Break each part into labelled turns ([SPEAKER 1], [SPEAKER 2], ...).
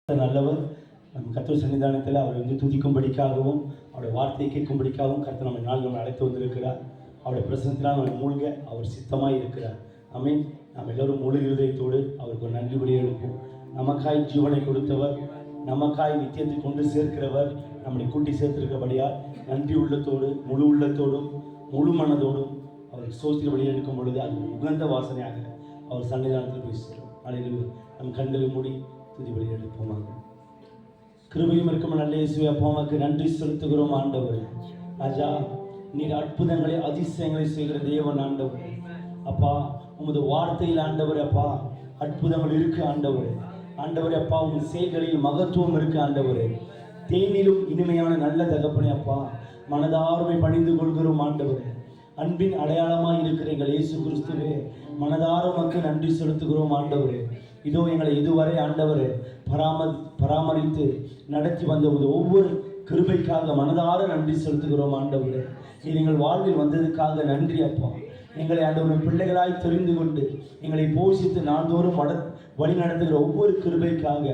[SPEAKER 1] நல்லவர். நம்ம கர்த்தர் சன்னிதானத்தில் அவரை துதிக்கும்படிக்காகவும் அவருடைய வார்த்தையை கேட்கும்படிக்காகவும் கர்த்தர் நம்ம நாள் அழைத்து வந்திருக்கிறார். அவருடைய பிரசனத்தினால் நம்ம மூழ்க அவர் சித்தமாக இருக்கிறார். ஆமென். நாம் எல்லோரும் முழு இருதயத்தோடு அவருக்கு ஒரு நன்றி பலி எடுப்போம். நமக்காய் ஜீவனை கொடுத்தவர், நமக்காய் நித்தியத்தை கொண்டு சேர்க்கிறவர், நம்மளை கூட்டி சேர்த்திருக்கபடியால் நன்றி உள்ளத்தோடு முழு உள்ளத்தோடும் முழு மனதோடும் அவருக்கு ஸ்தோத்திர பலி எடுக்கும் பொழுது அது உகந்த வாசனையாக அவர் சன்னிதானத்தில் பேசுகிறோம். நாளையில் நம் கண்களை மூடி துதி பலி எடுப்போமாக. கிருபையும் இருக்கும் நல்ல இயேசுவே, அப்பாவுக்கு நன்றி செலுத்துகிறோம். ஆண்டவரே ராஜா, நீர் அற்புதங்களை அதிசயங்களை செய்கிற தேவன் ஆண்டவரே. அப்பா, உமது வார்த்தையில் ஆண்டவரே அப்பா அற்புதங்கள் இருக்கு ஆண்டவரே. ஆண்டவரே அப்பா, உங்கள் செயல்களில் மகத்துவம் இருக்கு ஆண்டவரே. தேனிலும் இனிமையான நல்ல தகப்பனே அப்பா, மனதார்மை பணிந்து கொள்கிறோம் ஆண்டவரே. அன்பின் அடையாளமாக இருக்கிற எங்கள் இயேசு கிறிஸ்துவே, மனதார மக்கள் நன்றி செலுத்துகிறோம் ஆண்டவரே. இதோ எங்களை இதுவரை ஆண்டவரே பராமரித்து நடத்தி வந்த ஒவ்வொரு கிருபைக்காக மனதார நன்றி செலுத்துகிறோம் ஆண்டவரே. நீர் எங்கள் வாழ்வில் வந்ததுக்காக நன்றி அப்பா. எங்களை ஆண்டவரின் பிள்ளைகளாய் தெரிந்து கொண்டு எங்களை போஷித்து நாள்தோறும் வழி நடத்துகிற ஒவ்வொரு கிருபைக்காக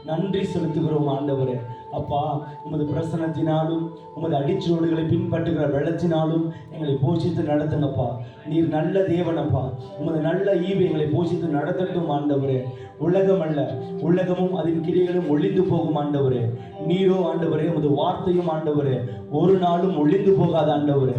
[SPEAKER 1] நன்றி செலுத்துகிறோம் ஆண்டவரே. அப்பா, உமது பிரசனத்தினாலும் உமது அடிச்சோடுகளை பின்பற்றுகிற வெள்ளத்தினாலும் எங்களை போஷித்து நடத்துங்கப்பா. நீர் நல்ல தேவனப்பா. உமது நல்ல ஈவு எங்களை போஷித்து நடத்தட்டும் ஆண்டவரே. உலகம் அல்ல, உலகமும் அதன் கிரியைகளும் ஒழிந்து போகும் ஆண்டவரே. நீரோ ஆண்டவரே, உமது வார்த்தையும் ஆண்டவரே ஒரு நாளும் ஒழிந்து போகாத ஆண்டவரே.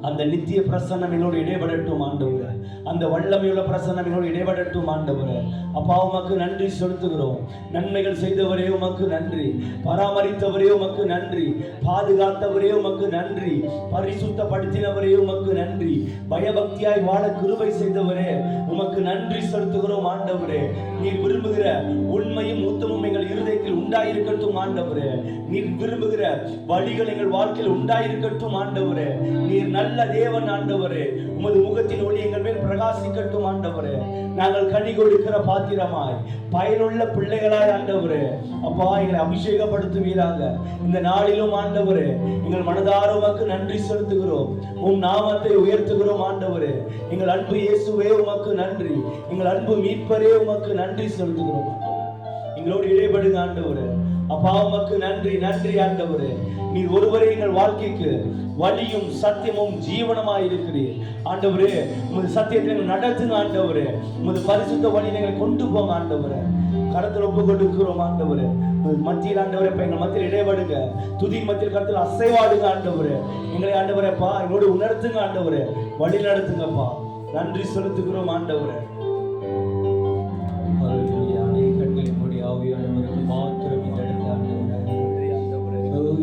[SPEAKER 1] அந்த நித்திய பிரசன்னம் என்னோடு இடைபடட்டும் ஆண்டவரே. அந்த வல்லமையுள்ள பிரசன்னம் என்னோடு இடைபடட்டும் ஆண்டவரே. அப்பா, உமக்கு நன்றி செலுத்துகிறோம். நன்மைகள் செய்தவரே உமக்கு நன்றி, பராமரித்தவரே உமக்கு நன்றி, பாதுகாத்தவரே உமக்கு நன்றி, பரிசுத்தப்படுத்தினவரே உமக்கு நன்றி, பயபக்தியாய் வாழ கிருபை செய்தவரே உமக்கு நன்றி செலுத்துகிறோம் ஆண்டவரே. நீர் விரும்புகிற உண்மையும் உத்தமும் எங்கள் இருதயத்தில் உண்டாயிருக்கட்டும் ஆண்டவரே. நீர் விரும்புகிற வழிகள் எங்கள் வாழ்க்கையில் உண்டாயிருக்கட்டும் ஆண்டவரே. நீர் நல்ல தேவன் ஆண்டவரே. உமது முகத்தின் ஒளி எங்கள் மேல் பிரகாசிக்கட்டும் ஆண்டவரே. நாங்கள் கனி கொடுக்கிற பாத்திரமாய் பயனுள்ள பிள்ளைகளாய் ஆண்டவரே அப்பா எங்களை அபிஷேகப்படுத்துவீராக. இந்த நாளிலும் ஆண்டவரே எங்கள் மனதார உமக்கு நன்றி செலுத்துகிறோம். உம் நாமத்தை உயர்த்துகிறோம் ஆண்டவரே. எங்கள் அன்பு இயேசுவே உமக்கு நன்றி. எங்கள் அன்பு மீட்பரே உமக்கு நன்றி செலுத்துகிறோம். எங்களோடு இடைபடுங்க ஆண்டவரே. அப்பா, உமக்கு நன்றி நன்றி ஆண்டவரே. நீர் ஒருவரே எங்கள் வாழ்க்கைக்கு வழியும் சத்தியமும் ஜீவனமாய் இருக்கிறீர் ஆண்டவரே. உமது சத்தியத்தை நடத்துங்க ஆண்டவரே. உமது பரிசுத்த வழியை எங்களை கொண்டு போங்க ஆண்டவரே. கரத்தில் ஒப்பு கொடுக்கிறோம் ஆண்டவரே. மத்தியில் ஆண்டவரே எங்கள் மத்தியில் இடைபடுங்க. துதி மத்தியில் கரத்தில் அசைவாடுங்க ஆண்டவரே. எங்களை ஆண்டவரேப்பா எங்களோடு உணர்த்துங்க ஆண்டவரே. வழி நடத்துங்கப்பா. நன்றி செலுத்துகிறோம் ஆண்டவரே. மாத்திரம்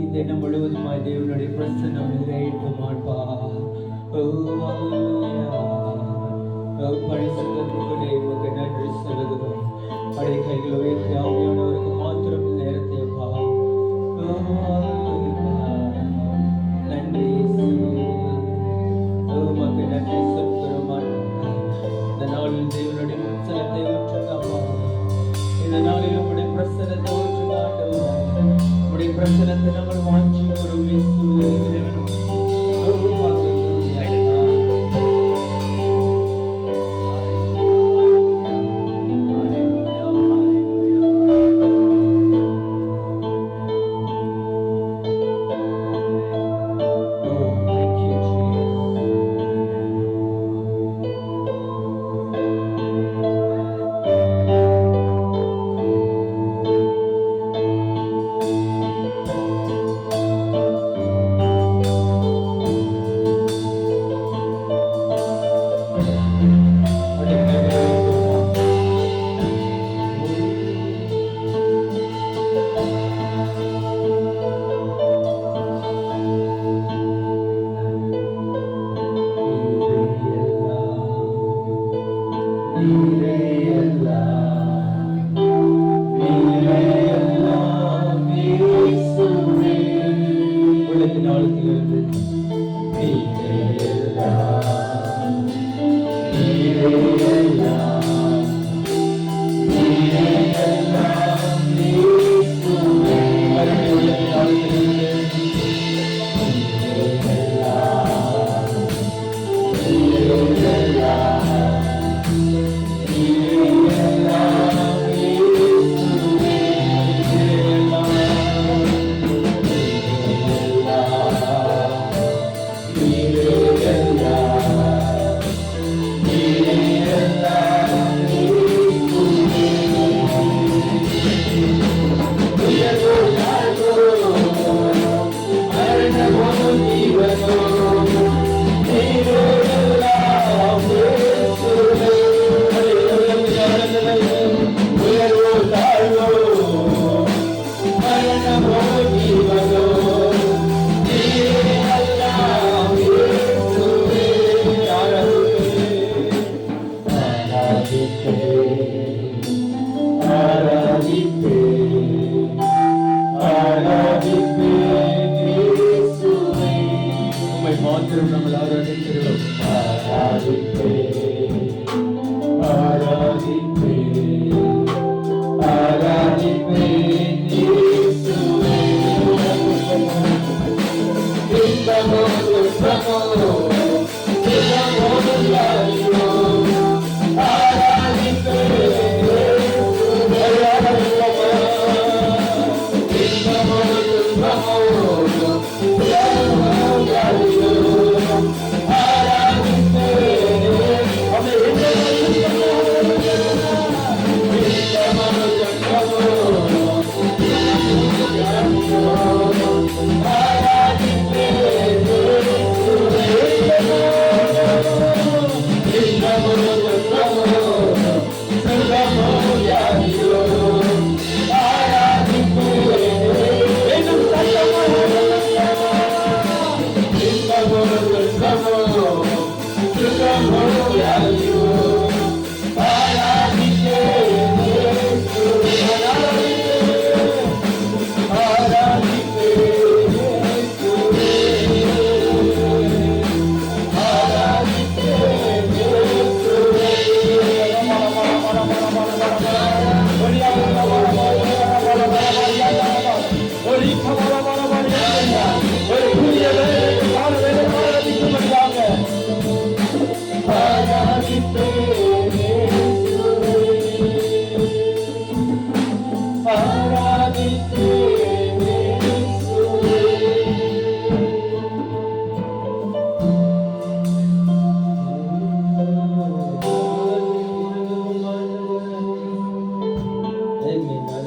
[SPEAKER 1] இந்த இடம் முழுவதுமாய் தேவனுடைய பிரசன்னம் நிறைவேற்றுமான்பா. பரிசுத்தத்துக்குள்ளே உமக்கு நன்றி சொல்லுகிறோம். அடைய கைகள் உயர்த்தி ஆவியானவருக்கு மாத்திரம் நேரத்தைப்பா. நன்றி உமக்கு நன்றி சொல்கிறோம். இந்த நாளில் தேவனுடைய பிரசனத்தை ஊற்றுங்கப்பா. இந்த நாளில் உங்களுடைய பிரசனத்தை ஊற்றுங்க ஆண்டவரே. உங்களுடைய பிரசனத்தை நாங்கள் வாஞ்சி ஒரு இயேசுவே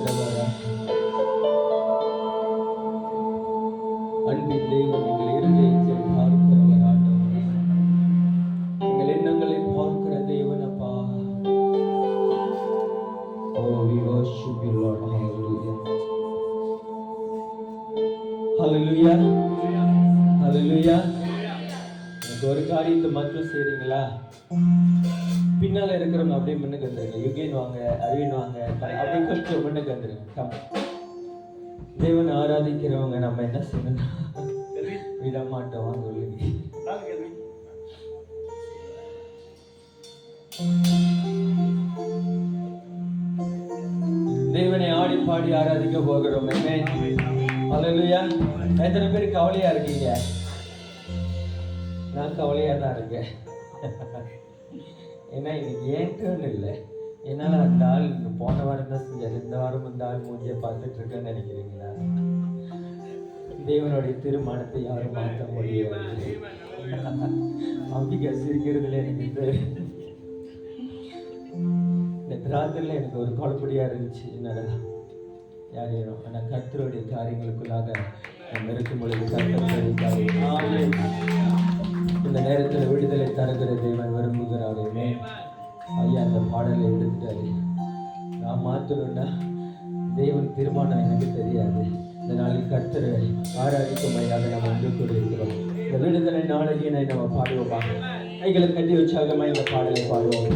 [SPEAKER 2] நிறைந்தவரா, அன்பின் தெய்வம், எங்கள் இருதயத்தை பார்க்கிறவர் ஆண்டவரே, எங்கள் எண்ணங்களை பார்க்கிற தேவன் அப்பா. Oh, we worship you, Lord. Hallelujah. Hallelujah. Hallelujah. எனக்கு ஒரு காரியத்தை மட்டும் செய்றீங்களா? பின்னால இருக்கிறவங்க அப்படியே முன்னுக்கு வந்துருங்க. யுகேன் வாங்க, அரவிந்த் வாங்க, அப்படியே கொஞ்சம் முன்னுக்கு வந்துருங்க. தேவனை ஆராதிக்கிறவங்க நம்ம என்ன செய்யணும்? விட மாட்டோம். வாங்க உள்ளே. தேவனை ஆடி பாடி ஆராதிக்க போகிறோம். ஹல்லேலூயா. எத்தனை பேர் கவலையா இருக்கீங்க? நான் கவலையா தான் இருக்கேன். ஏன்னா இன்னைக்கு ஏன்ட்டுன்னு இல்லை, என்னால் அந்த ஆள் போன வாரம் தான் செஞ்சார், இந்த வாரம் இந்த ஆள் மூஞ்சியை பார்த்துட்டு இருக்கேன்னு நினைக்கிறீங்களா? தேவனுடைய தீர்மானத்தை யாரும் மாற்ற முடியாது. அம்பிகை சிரிக்கிறதுல எனக்கு இந்த ராத்திரில எனக்கு ஒரு குழப்படியா இருந்துச்சு. என்னடா யாரையும் ஆனால் கர்த்தருடைய காரியங்களுக்குள்ளாக நம்ம இருக்கும் பொழுது கர்த்தருடைய இந்த நேரத்தில் விடுதலை தருகிற தேவன் விரும்புகிறாரே. ஐயா அந்த பாடலை எடுத்துட்டாரு. நான் மாற்றணும்னா தேவன் தீர்மானம் எனக்கு தெரியாது. இந்த நாளில் கர்த்தரை ஆராதிக்கும்படியாக நம்ம ஒன்று கூறியிருக்கிறோம். இந்த விடுதலை நாளையினை நம்ம பாடுவோமா? கைகளை கட்டி உற்சாகமா இந்த பாடலை பாடுவோம்.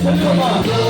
[SPEAKER 2] சொல்லுமா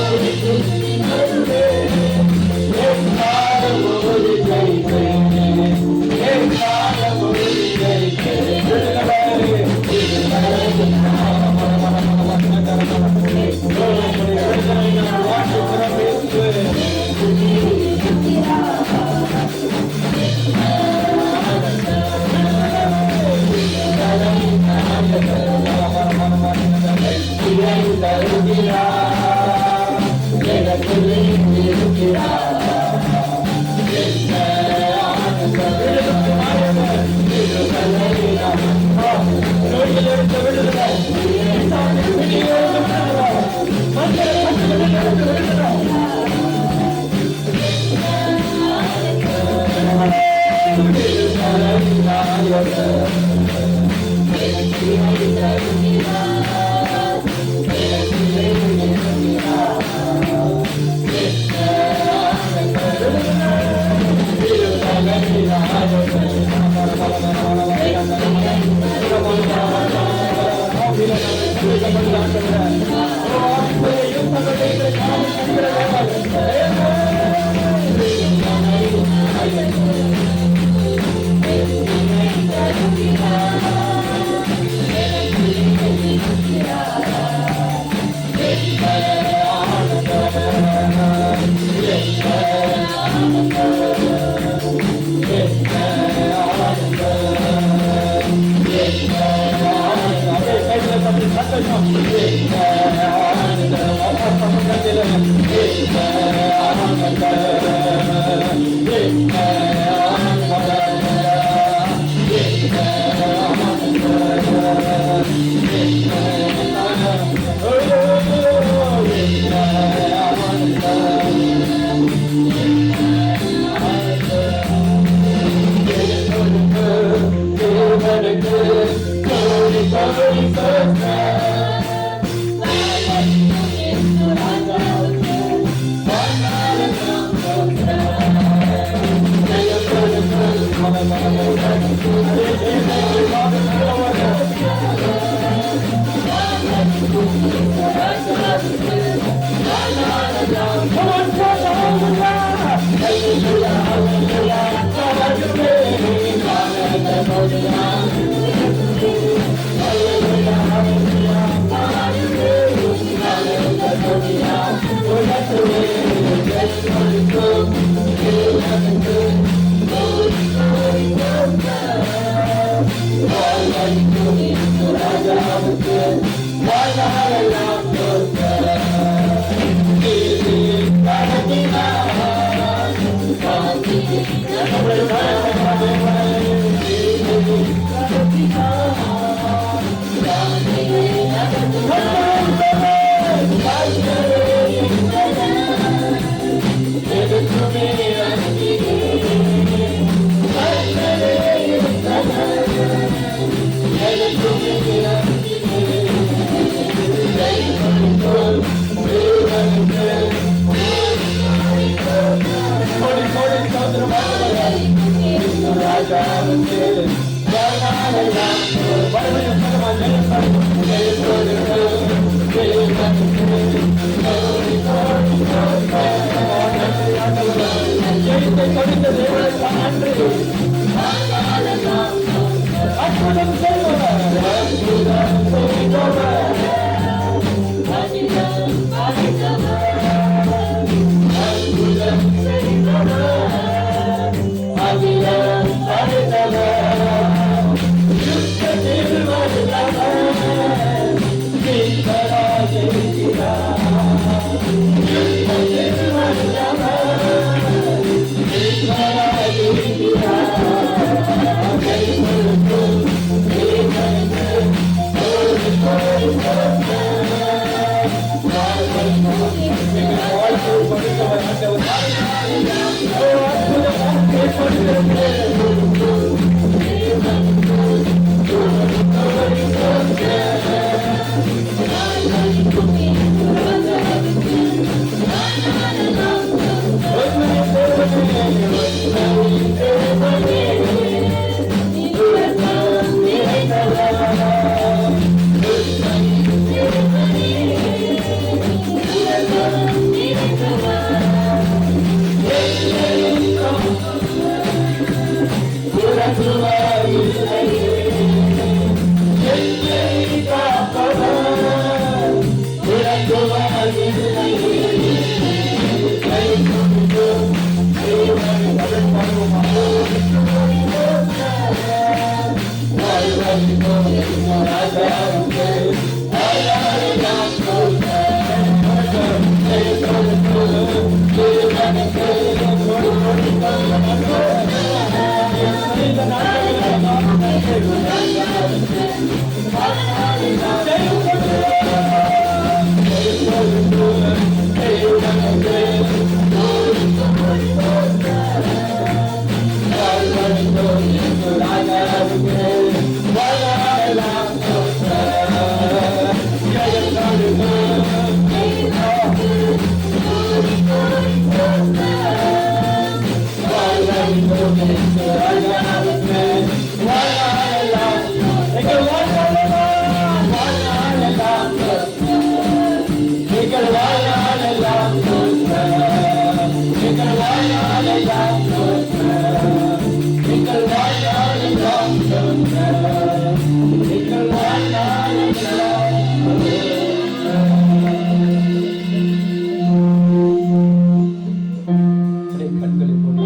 [SPEAKER 2] கண்களை மூடி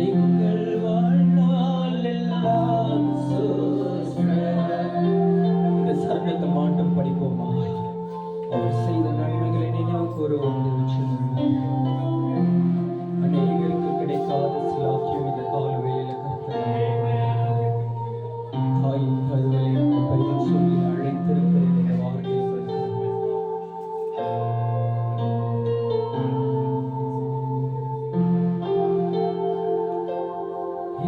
[SPEAKER 2] எங்கள் வாழ்நாள் எல்லாம் இந்த சரணத்தை மாட்டம் படிப்போமா? அவர் செய்த நன்மைகளை நினைவு கூறுவோம். அநேகருக்கு கிடைக்காத சிலாக்கியம் இந்த காலவேளையில கர்த்தர் தாயின் கருவிலை பெயர் சொல்லி அழைத்திருக்கிற இந்த வார்த்தையை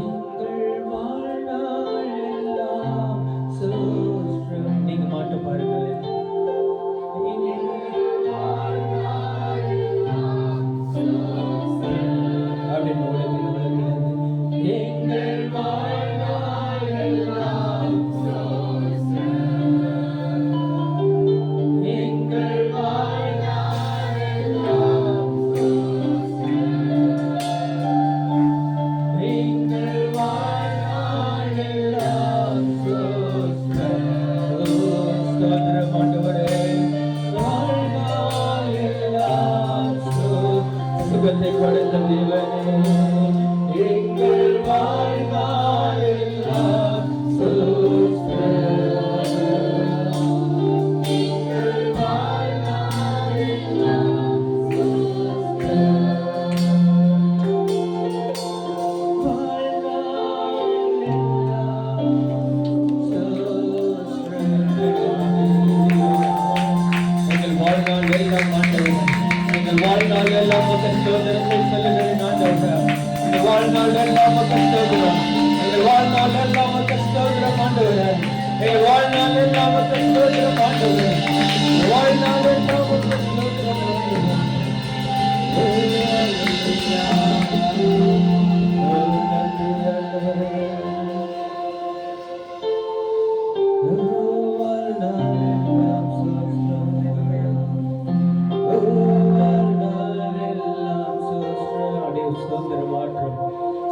[SPEAKER 2] எங்கள் வாழ்நாள் எல்லாம் சோஸ்திரம். நீங்க மாட்ட பாருங்களேன். அப்படின்னு உலகத்தில் எங்கள் வாழ்நாள் எல்லாம் எங்கள் வாழ்நாள் எல்லாம் எங்கள் வாழ்நாள் எல்லாம் ஸ்தோத்திரம் ஆண்டவரே. வாழ்நாள் எல்லாம் சுகத்தை கொடுத்த தேவனே, எங்கள் வாழ்நாள் எல்லாம் எங்கள் வாழ்நாள் எல்லாம் எங்கள் வாழ்நாள் எல்லாம் ஆண்டவரே, எங்கள் வாழ்நாள் எல்லாம் உமக்கு ஸ்தோத்திரத்தை சொல்லுகிறேன் ஆண்டவரே. எங்கள் வாழ்நாள் எல்லாம் உமக்கு ஸ்தோத்திரம். எங்கள் வாழ்நாள் எல்லாம் உமக்கு ஸ்தோத்திரம் ஆண்டவரே. எங்கள் வாழ்நாள் எல்லாம் உமக்கு ஸ்தோத்திரம் ஆண்டவரே. எங்கள் வாழ்நாள் எல்லாம் உமக்கு ஸ்தோத்திரம் ஆண்டவரே.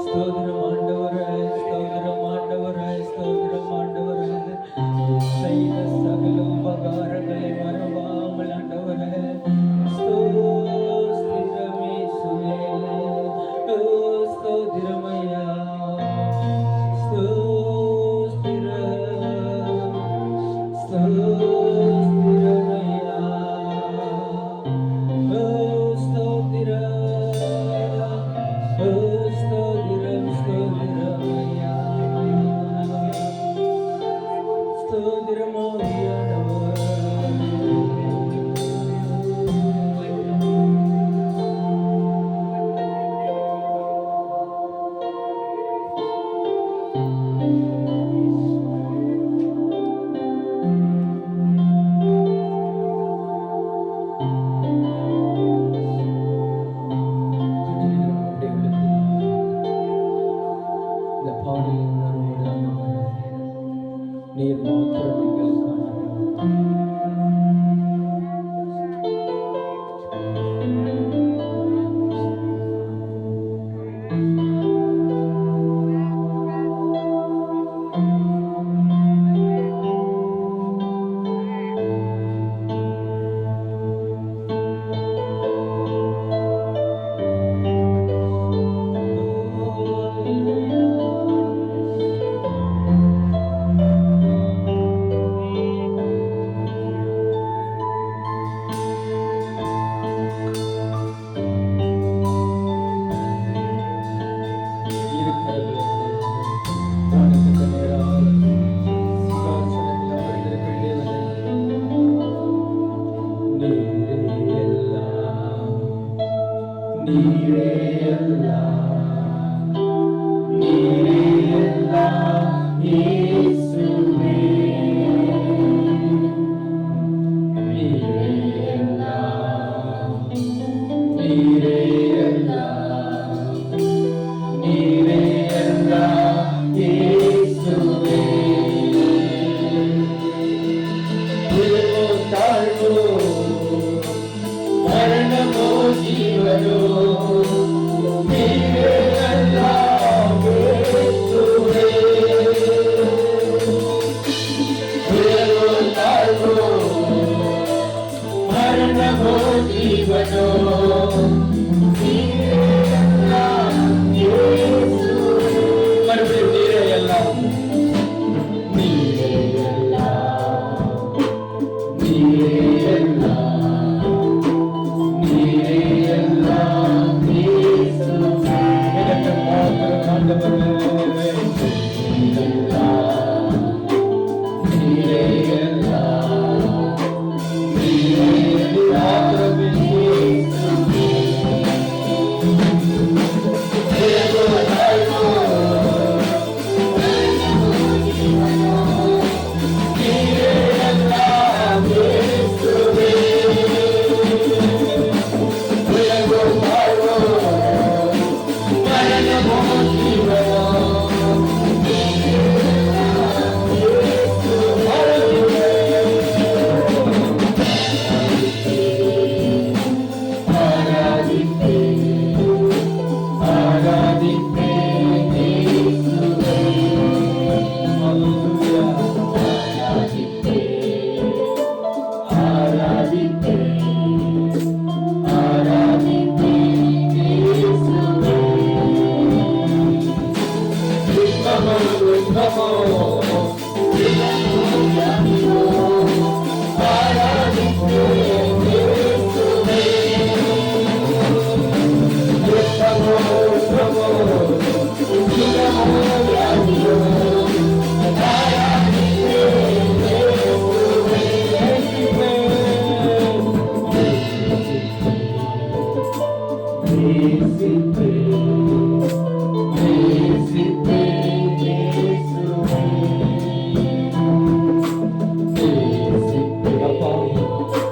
[SPEAKER 2] ஸ்தோத்திரம் ஆண்டவரே, ஸ்தோத்திரம் ஆண்டவரே, ஸ்தோத்திரம் ஆண்டவரே. செய்த சகல உபகாரங்களை மறவாமல் ஆண்டவரே. ஸ்தோத்திரம் இயேசுவே. ஸ்தோத்திரம் ஐயா. ஸ்தோத்திரம் ஸ்தோத்திரம் ஐயா. ஸ்தோத்திரம் ஸ்தோத்திரம் ஐயா. ஸ்தோத்திரம் ஆவியானவர். சுகமோ அப்பா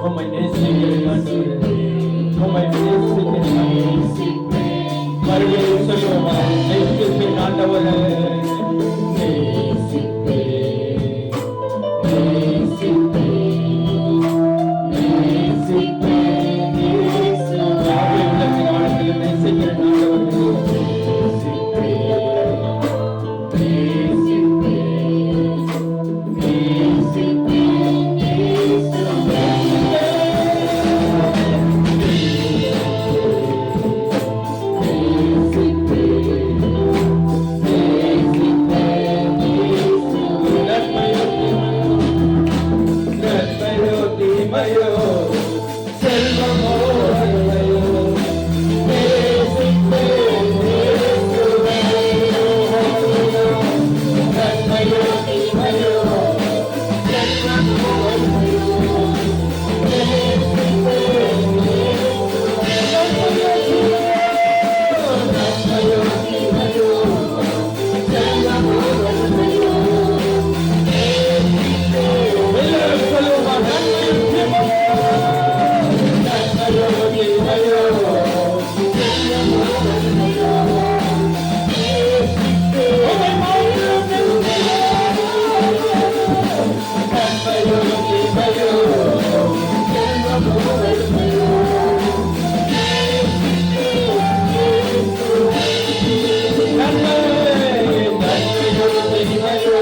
[SPEAKER 2] உம்மை நேசிக்கிறேன் ஆண்டவரே, உம்மை நேசிக்கிறேன். மறுபடியும் சொல்லுவோமா, நேசிப்பேன் ஆண்டவரே, யாவை உள்ளத்தின் ஆழத்தில் நேசிக்கிறேன் நன்மையோ தீமையோ செல்வமோ வறுமையோ நேசிப்பேன் இயேசுவே. நன்மையோ தீமையோ செல்வமோ வறுமையோ நேசிப்பேன் இயேசுவே. நன்மையோ தீமையோ செல்வமோ வறுமையோ எல்லாரும் சொல்லுவோமா, நன்மையோ தீமையோ நன்மையோ தீமையோ செல்வமோ வறுமையோ உம்மை மாத்திரம் நம்புகிறேன். நன்மையோ தீமையோ செல்வமோ வறுமையோ நன்மை நன்மையோ தீமையோ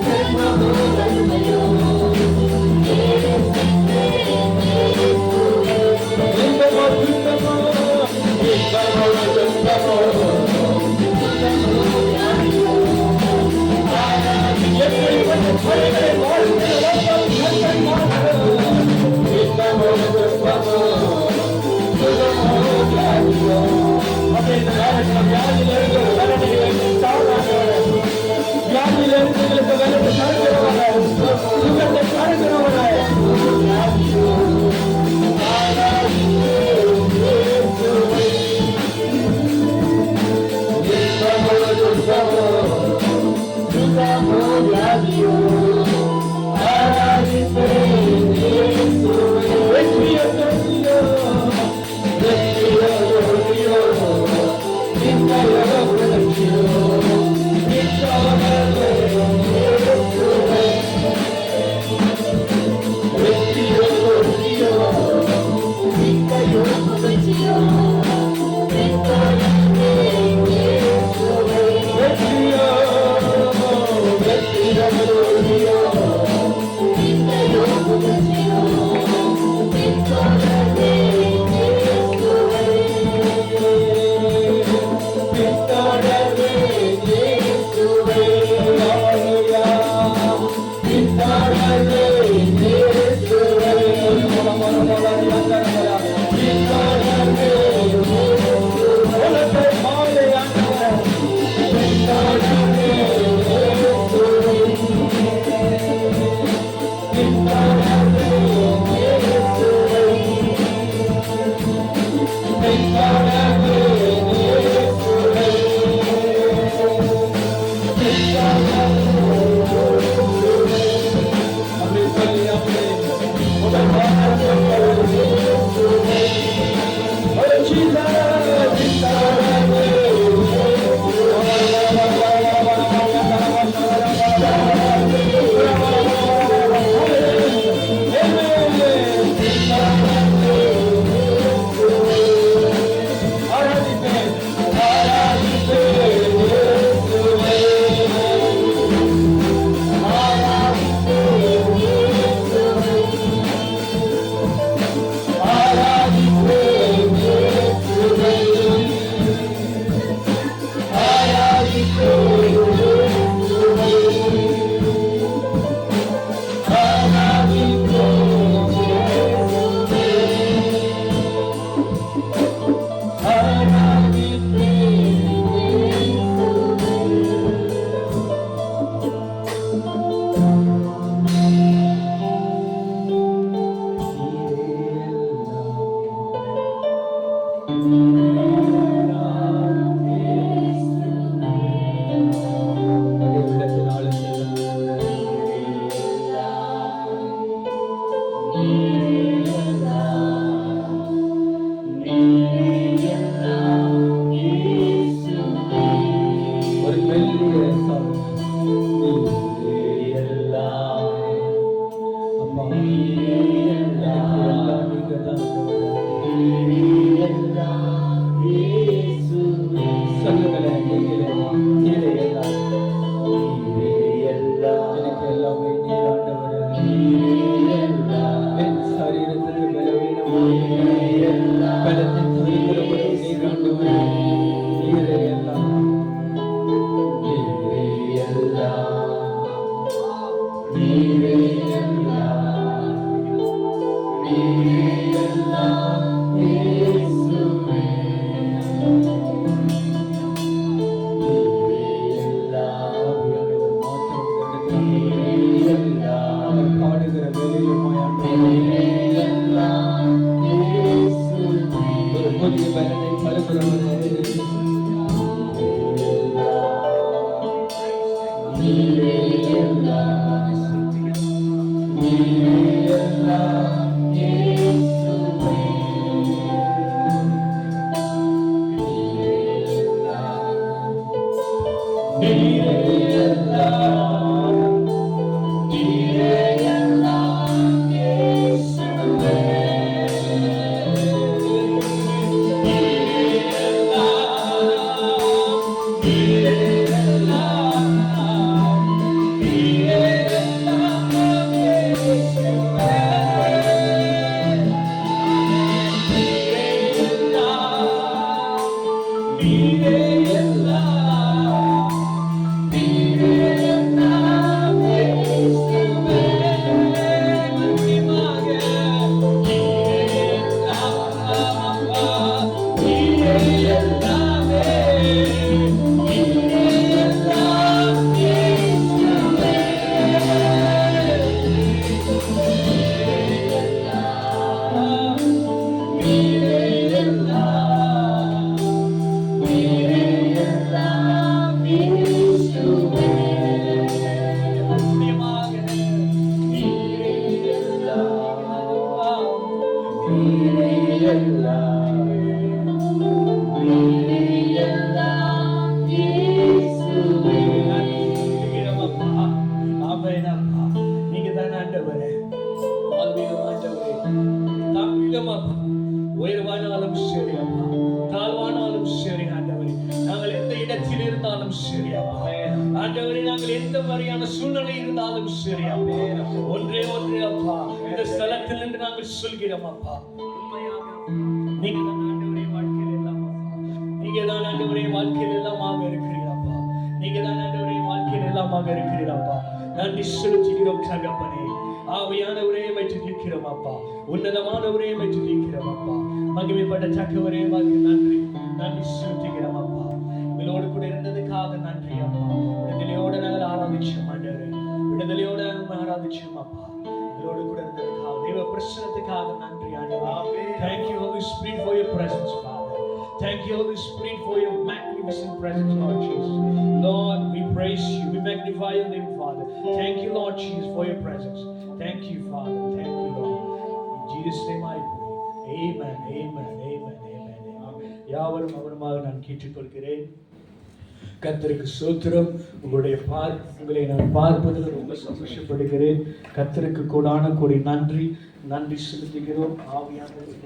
[SPEAKER 2] செல்வமோ வறுமையோ இன்பமோ துன்பமோ இன்பமோ துன்பமோ எப்படிப்பட்ட முறைகளை வாழ்க்கையில் இன்பமோ துன்பமோ சுகமோ வியாதியோ அப்படி இந்த காலத்தில் வியாதியிலிருந்து வியாதியிலிருந்து எங்களுக்கு விலக்கு தருகிறவர்கள் சுகத்தை தருகிறவர்கள் பின்தொடர்வே
[SPEAKER 3] உயர்வானாலும் சரி அப்பா, தாழ்வானாலும் சரி ஆண்டவரே, நாங்கள் எந்த இடத்தில் இருந்தாலும் சரி அப்பா, ஆண்டவரே நாங்கள் எந்த மாதிரியான சூழ்நிலை இருந்தாலும் சரி அப்பா, ஒன்றே ஒன்றே அப்பா, இந்த ஸ்தலத்தில் இருந்து நாங்கள் சொல்கிறோம் அப்பா, நீங்க தான் ஆண்டவரே வாழ்க்கையில் எல்லாம் நீங்க தான் ஆண்டவரே வாழ்க்கையில் எல்லாமாக இருக்கிறீரப்பா, நீங்க தான் ஆண்டவரே வாழ்க்கையில் எல்லாமாக இருக்கிறீரப்பா. நன்றி செலுத்துகிறோம் தகப்பனே. ஆவியானவரே மைத்து நிற்கிறோம் அப்பா, உன்னதமானவரே மைத்து நிற்கிறோம் அப்பா, மகிமைப்பட்ட தக்கவரே நன்றி நன்றி செலுத்துகிறோம் அப்பா. உங்களோடு கூட இருந்ததுக்காக நன்றி அப்பா. விடுதலையோடு நாங்கள் ஆராதிச்சோம் ஆண்டவரே, விடுதலையோடு நாங்கள் ஆராதிச்சோம் அப்பா. உங்களோடு கூட இருந்ததுக்காக தேவ பிரசன்னத்துக்காக நன்றி ஆண்டவரே. Thank you Holy Spirit for your presence, Father. Thank you Holy Spirit for your magnificent presence, Lord Jesus. Lord, we praise you, we magnify your name, Father. Thank you Lord Jesus for your presence. Thank you Father, thank you Lord. In Jesus name I pray. Amen, amen, amen, amen, amen. யாவரும் அவருமாக நான் கேட்டுக்கொள்கிறேன். கர்த்தருக்கு ஸ்தோத்திரம். உங்களை நான் பார்ப்பதில் ரொம்ப சந்தோஷப்படுகிறேன். கர்த்தருக்கு கோடான கோடி நன்றி நன்றி செலுத்துகிறோம். ஆவியானவரே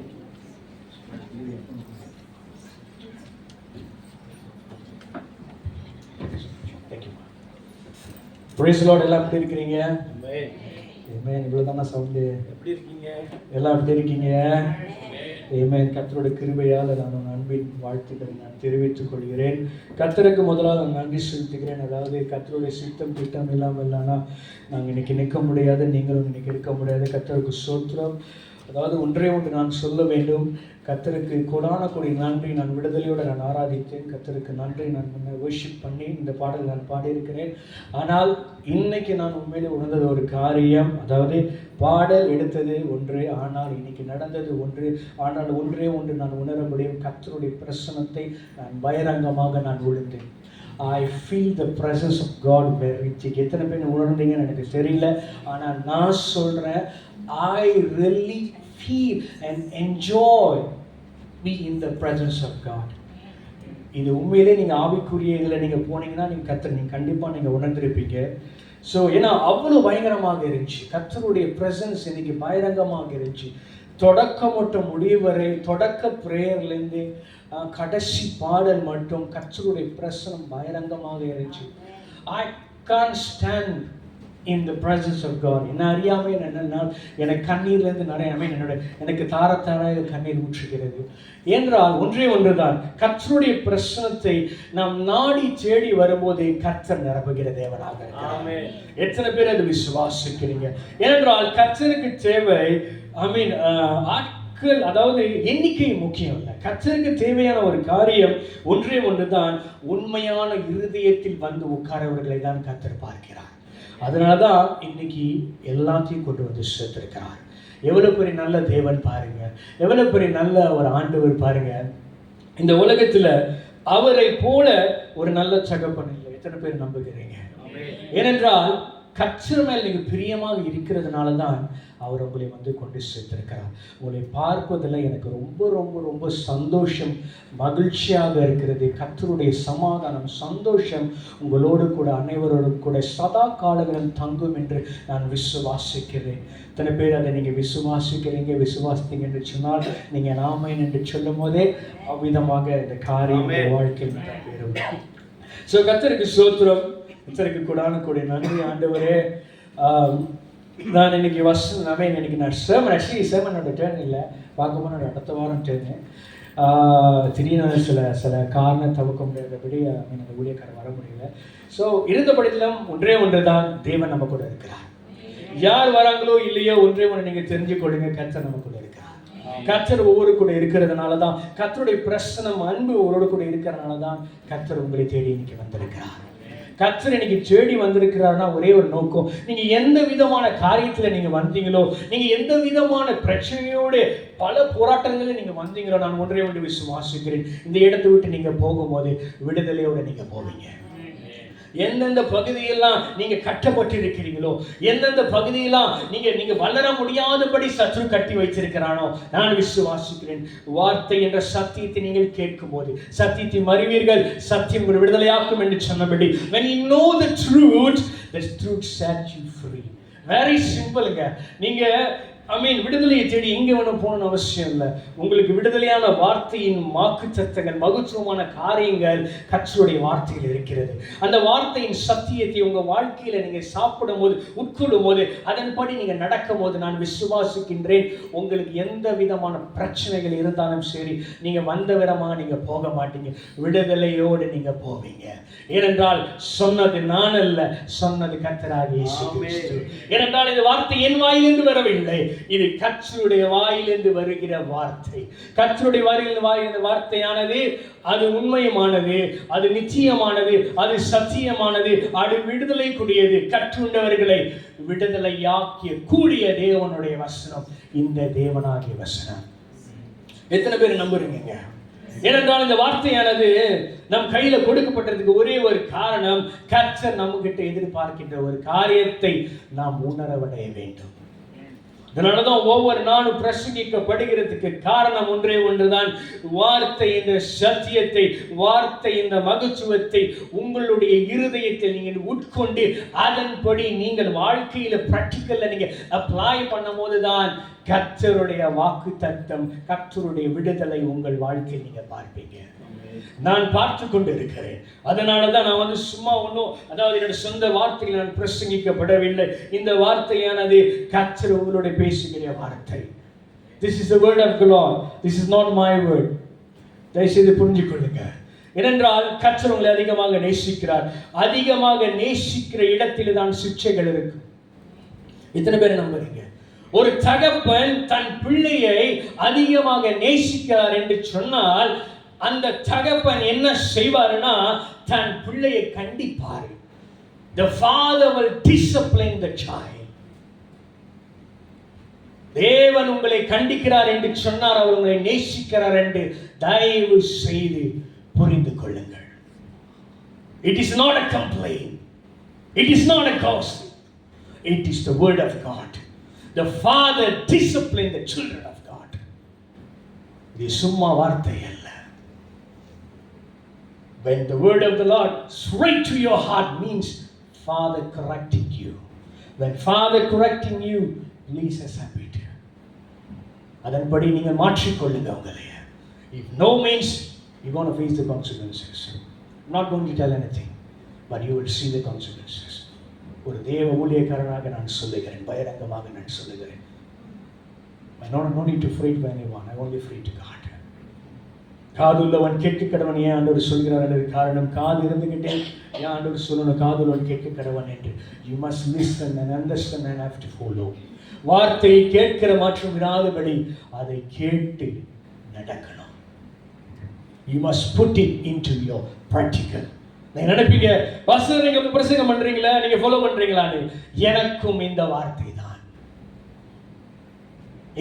[SPEAKER 3] Praise the Lord. எல்லாம் எப்படி இருக்கிறீங்க? Amen. இவ்வளவுதான சவுண்ட். எப்படி இருக்கீங்க? எல்லாம் எப்படி இருக்கீங்க? Amen. கர்த்தருடைய கிருபையால் நான் அன்பின் வாழ்த்துக்களை நான் தெரிவித்துக் கொள்கிறேன். கர்த்தருக்கு முதலாக நான் நன்றி செலுத்துகிறேன். அதாவது கர்த்தருடைய சித்தம் திட்டம் இல்லாமல் இல்லைன்னா நாங்கள் இன்னைக்கு நிற்க முடியாது, நீங்களும் இன்னைக்கு இருக்க முடியாது. கர்த்தருக்கு ஸ்தோத்திரம். அதாவது ஒன்றே ஒன்று நான் சொல்ல வேண்டும். கர்த்தருக்கு கோடான கோடி நன்றி. நான் விடுதலையோடு நான் ஆராதித்தேன். கர்த்தருக்கு நன்றி. நான் வர்ஷிப் பண்ணி இந்த பாடல் நான் பாடியிருக்கிறேன். ஆனால் இன்னைக்கு நான் உண்மையிலே உணர்ந்தது ஒரு காரியம். அதாவது பாடல் எடுத்தது ஒன்று, ஆனால் இன்னைக்கு நடந்தது ஒன்று. ஆனால் ஒன்றே ஒன்று நான் உணர முடியும். கர்த்தருடைய பிரசன்னத்தை நான் பகிரங்கமாக நான் விழுந்தேன். I feel the presence of God very thick. எத்தனை பேர் உணர்ந்தீங்கன்னு எனக்கு தெரியல, ஆனால் நான் சொல்கிறேன், I really feel and enjoy be in the presence of God. இது உண்மையிலே நீங்கள் ஆவிக்குரிய இதில் நீங்கள் போனீங்கன்னா நீங்கள் கண்டிப்பாக நீங்கள் உணர்ந்திருப்பீங்க. ஸோ ஏன்னா அவ்வளோ பயங்கரமாக இருந்துச்சு. கர்த்தருடைய ப்ரெசன்ஸ் இன்னைக்கு பகிரங்கமாக இருந்துச்சு. தொடக்கம் மட்டும் முடிவு வரை, தொடக்க ப்ரேயர்லேருந்து கடைசி பாடல் மட்டும் கர்த்தருடைய பிரசனம் பகிரங்கமாக இருந்துச்சு. I can't stand in the presence of God. என்ன அறியாமல் என்னென்னால் எனக்கு கண்ணீர்லேருந்து நிறைய எனக்கு தாரத்தாராக கண்ணீர் ஊற்றுகிறது. என்றால் ஒன்றே ஒன்றுதான், கர்த்தருடைய பிரசனத்தை நாம் நாடி தேடி வரும்போது கர்த்தர் நிரப்புகிற தேவனாக இருக்கிறார். எத்தனை பேர் அது விசுவாசிக்கிறீங்க? ஏனென்றால் கர்த்தருக்கு தேவை ஆட்கள், அதாவது எண்ணிக்கை முக்கியம் இல்லை. கர்த்தருக்கு தேவையான ஒரு காரியம் ஒன்றே ஒன்றுதான், உண்மையான இருதயத்தில் வந்து உட்காரவர்களை தான் கர்த்தர் பார்க்கிறார். அதனால தான் இன்னைக்கு எல்லாத்தையும் கொண்டு வந்து சேர்த்திருக்கிறார். எவ்வளோ பெரிய நல்ல தேவன் பாருங்க, எவ்வளோ பெரிய நல்ல ஒரு ஆண்டவர் பாருங்க. இந்த உலகத்தில் அவரை போல ஒரு நல்ல தகப்பன் இல்லை. எத்தனை பேர் நம்புகிறீங்க? ஏனென்றால் கர்த்தர் மேல் நீங்க பிரியமாக இருக்கிறதுனால தான் அவர் உங்களை கொண்டு சேர்த்திருக்கிறார். உங்களை பார்ப்பதில் எனக்கு ரொம்ப ரொம்ப ரொம்ப சந்தோஷம், மகிழ்ச்சியாக இருக்கிறது. கர்த்தருடைய சமாதானம், சந்தோஷம் உங்களோடு கூட, அனைவரோடும் கூட சதா காலங்களும் தங்கும் என்று நான் விசுவாசிக்கிறேன். இத்தனை பேர் அதை நீங்கள் விசுவாசிக்கிறீங்க, விசுவாசித்தீங்க என்று சொன்னால் நீங்கள் ஆமென் என்று சொல்லும் போதே அவ்விதமாக இந்த காரியம் வாழ்க்கையில் பெறும். ஸோ கர்த்தருக்கு ஸ்தோத்திரம், கர்த்தருக்கு கூடான கூட நன்றி. ஆண்டவரே, நான் இன்னைக்கு இன்னைக்கு நான் சேமனோட டேர்ன் இல்லை, பார்க்கும்போது நான் அடுத்த வாரம் டேர்னு திடீர்னு சில காரணம் தவிர்க்க முடியாதபடி அந்த ஊழியக்காரர் வர முடியல. ஸோ இருந்தபடியிலும் ஒன்று தான், தேவன் நம்ம கூட இருக்கிறார். யார் வராங்களோ இல்லையோ ஒன்றே ஒன்று நீங்கள் தெரிஞ்சு கொள்ளுங்க, கர்த்தர் நம்ம கூட இருக்கிறார். கர்த்தர் ஒவ்வொரு கூட இருக்கிறதுனால தான், கர்த்தருடைய பிரசனம், அன்பு ஒவ்வொரு கூட இருக்கிறதுனால தான் கர்த்தர் உங்களை தேடி இன்னைக்கு வந்திருக்கிறார். கர்த்தர் இன்னைக்கு தேடி வந்திருக்கிறாருன்னா ஒரே ஒரு நோக்கம், நீங்க எந்த விதமான காரியத்துல நீங்க வந்தீங்களோ, நீங்க எந்த விதமான பிரச்சனையோடு பல போராட்டங்களில் நீங்க வந்தீங்களோ, நான் ஒன்றே ஒன்று விசுவாசிக்கிறேன், இந்த இடத்தை விட்டு நீங்க போகும்போது விடுதலையோட நீங்க போவீங்க. எந்தெந்த பகுதியெல்லாம் நீங்க கட்டப்பட்டு இருக்கிறீங்களோ, எந்தெந்த பகுதியெல்லாம் நீங்க வளர முடியாதபடி சத்ரு கட்டி வைத்திருக்கிறானோ, நான் விசுவாசிக்கிறேன், வார்த்தை என்ற சத்தியத்தை நீங்கள் கேட்கும் போது சத்தியத்தை அறிவீர்கள், சத்தியம் உங்களை விடுதலையாக்கும் என்று சொன்னபடி, when you know the truth set you free. very சிம்பிள்ங்க. நீங்க விடுதலையை தேடி எங்க வேணும் போகணும்னு அவசியம் இல்லை. உங்களுக்கு விடுதலையான வார்த்தையின் வாக்குத்தத்தங்கள், மகத்துவமான காரியங்கள் கர்த்தருடைய வார்த்தையில் இருக்கிறது. அந்த வார்த்தையின் சத்தியத்தை உங்க வாழ்க்கையில நீங்க சாப்பிடும் போது, உட்கொள்ளும் போது, அதன்படி நீங்க நடக்கும் போது, நான் விசுவாசிக்கின்றேன், உங்களுக்கு எந்த விதமான பிரச்சனைகள் இருந்தாலும் சரி, நீங்க வந்த விதமாக நீங்க போக மாட்டீங்க, விடுதலையோடு நீங்க போவீங்க. ஏனென்றால் சொன்னது நான் அல்ல, சொன்னது கர்த்தராகிய இயேசு கிறிஸ்து. ஏனென்றால் இந்த வார்த்தை என் வாயிலிருந்து வரவில்லை, இது கர்த்தருடைய வாயிலிருந்து வருகிற வார்த்தை. கர்த்தருடைய வாயிலிருந்து வார்த்தையானது அது உண்மையானது, அது நிச்சயமானது, அது சத்தியமானது, அது விடுதலை கூடியது. கற்றுண்டவர்களை விடுதலையாக்கிய கூடிய தேவனுடைய வசனம் இந்த தேவனாகிய வசனம். எத்தனை பேர் நம்புறீங்க? ஏனென்றால் இந்த வார்த்தையானது நம் கையில கொடுக்கப்பட்டதுக்கு ஒரே ஒரு காரணம், கர்த்தர் நம்ம கிட்ட எதிர்பார்க்கின்ற ஒரு காரியத்தை நாம் உணரவடைய வேண்டும். அதனாலதான் ஒவ்வொரு நாளும் பிரசங்கிக்கப்படுகிறதுக்கு காரணம் ஒன்றே ஒன்றுதான், வார்த்தை இந்த சத்தியத்தை, வார்த்தை இந்த மகத்துவத்தை உங்களுடைய இருதயத்தில் நீங்கள் உட்கொண்டு அதன்படி நீங்கள் வாழ்க்கையில பிராக்டிக்கல்ல நீங்க அப்ளை பண்ணும் போதுதான் கர்த்தருடைய வாக்கு தத்தம், கர்த்தருடைய விடுதலை உங்கள் வாழ்க்கையில் நீங்க பார்ப்பீங்க. நான் பார்த்து கொண்டு இருக்கிறேன். அதனாலதான் நான் சும்மா ஒன்றும், அதாவது என்னோட சொந்த வார்த்தையில் நான் பிரசங்கிக்கப்படவில்லை. இந்த வார்த்தையானது கர்த்தர் உங்களோட பேசுகிற வார்த்தை. This is the word of God. This is not my word. தயவுசெய்து புரிஞ்சு கொள்ளுங்க. ஏனென்றால் கர்த்தர் உங்களை அதிகமாக நேசிக்கிறார். அதிகமாக நேசிக்கிற இடத்தில் தான் சிக்ஷைகள் இருக்கு. இத்தனை பேர் நம்புறீங்க? ஒரு தகப்பன் தன் பிள்ளையை அதிகமாக நேசிக்கிறார் என்று சொன்னால் அந்த தகப்பன் என்ன செய்வாருன்னா தன் பிள்ளையை கண்டிப்பார். The father will discipline the child. தேவன் உங்களை கண்டிக்கிறார் என்று சொன்னார், அவர் உங்களை நேசிக்கிறார் என்று தயவு செய்து புரிந்து கொள்ளுங்கள். It is not a complaint. It is not a gossip. It is the word of God. The father disciplined the children of God. இது சும்மா வார்த்தை அல்ல. When the word of the Lord straight to your heart means father correcting you. When father correcting you, please accept it. அதன்படி நீங்கள் மாற்றிக்கொள்ளுங்க உங்களை. If no means you're going to face the consequences. I'm not going to tell anything, but you will see the consequences. ஒரு தேவ ஊழியக்காரனாக நான் சொல்லுகிறேன், பகிரங்கமாக நான் சொல்லுகிறேன். I no need to afraid by anyone. I only afraid to God. காதுள்ளவன் கேட்க கடவன் ஏன் ஆண்டவர் சொல்கிறார் என்ற காரணம், காது இருந்துகிட்டே ஏன் ஆண்டவர் சொல்லணும் காதுள்ளவன் கேட்க கடவன் என்று. You must listen and understand and have to follow. வார்த்தையை கேட்கிற மாற்றம் இராதபடி அதை கேட்டு நடக்கணும். You must put it into your practical. நீங்க நினைப்பீங்க, பாஸ்டர் நீங்க பிரசங்கம் பண்றீங்களா, நீங்க ஃபாலோ பண்றீங்களான்னு. எனக்கும் இந்த வார்த்தை தான்.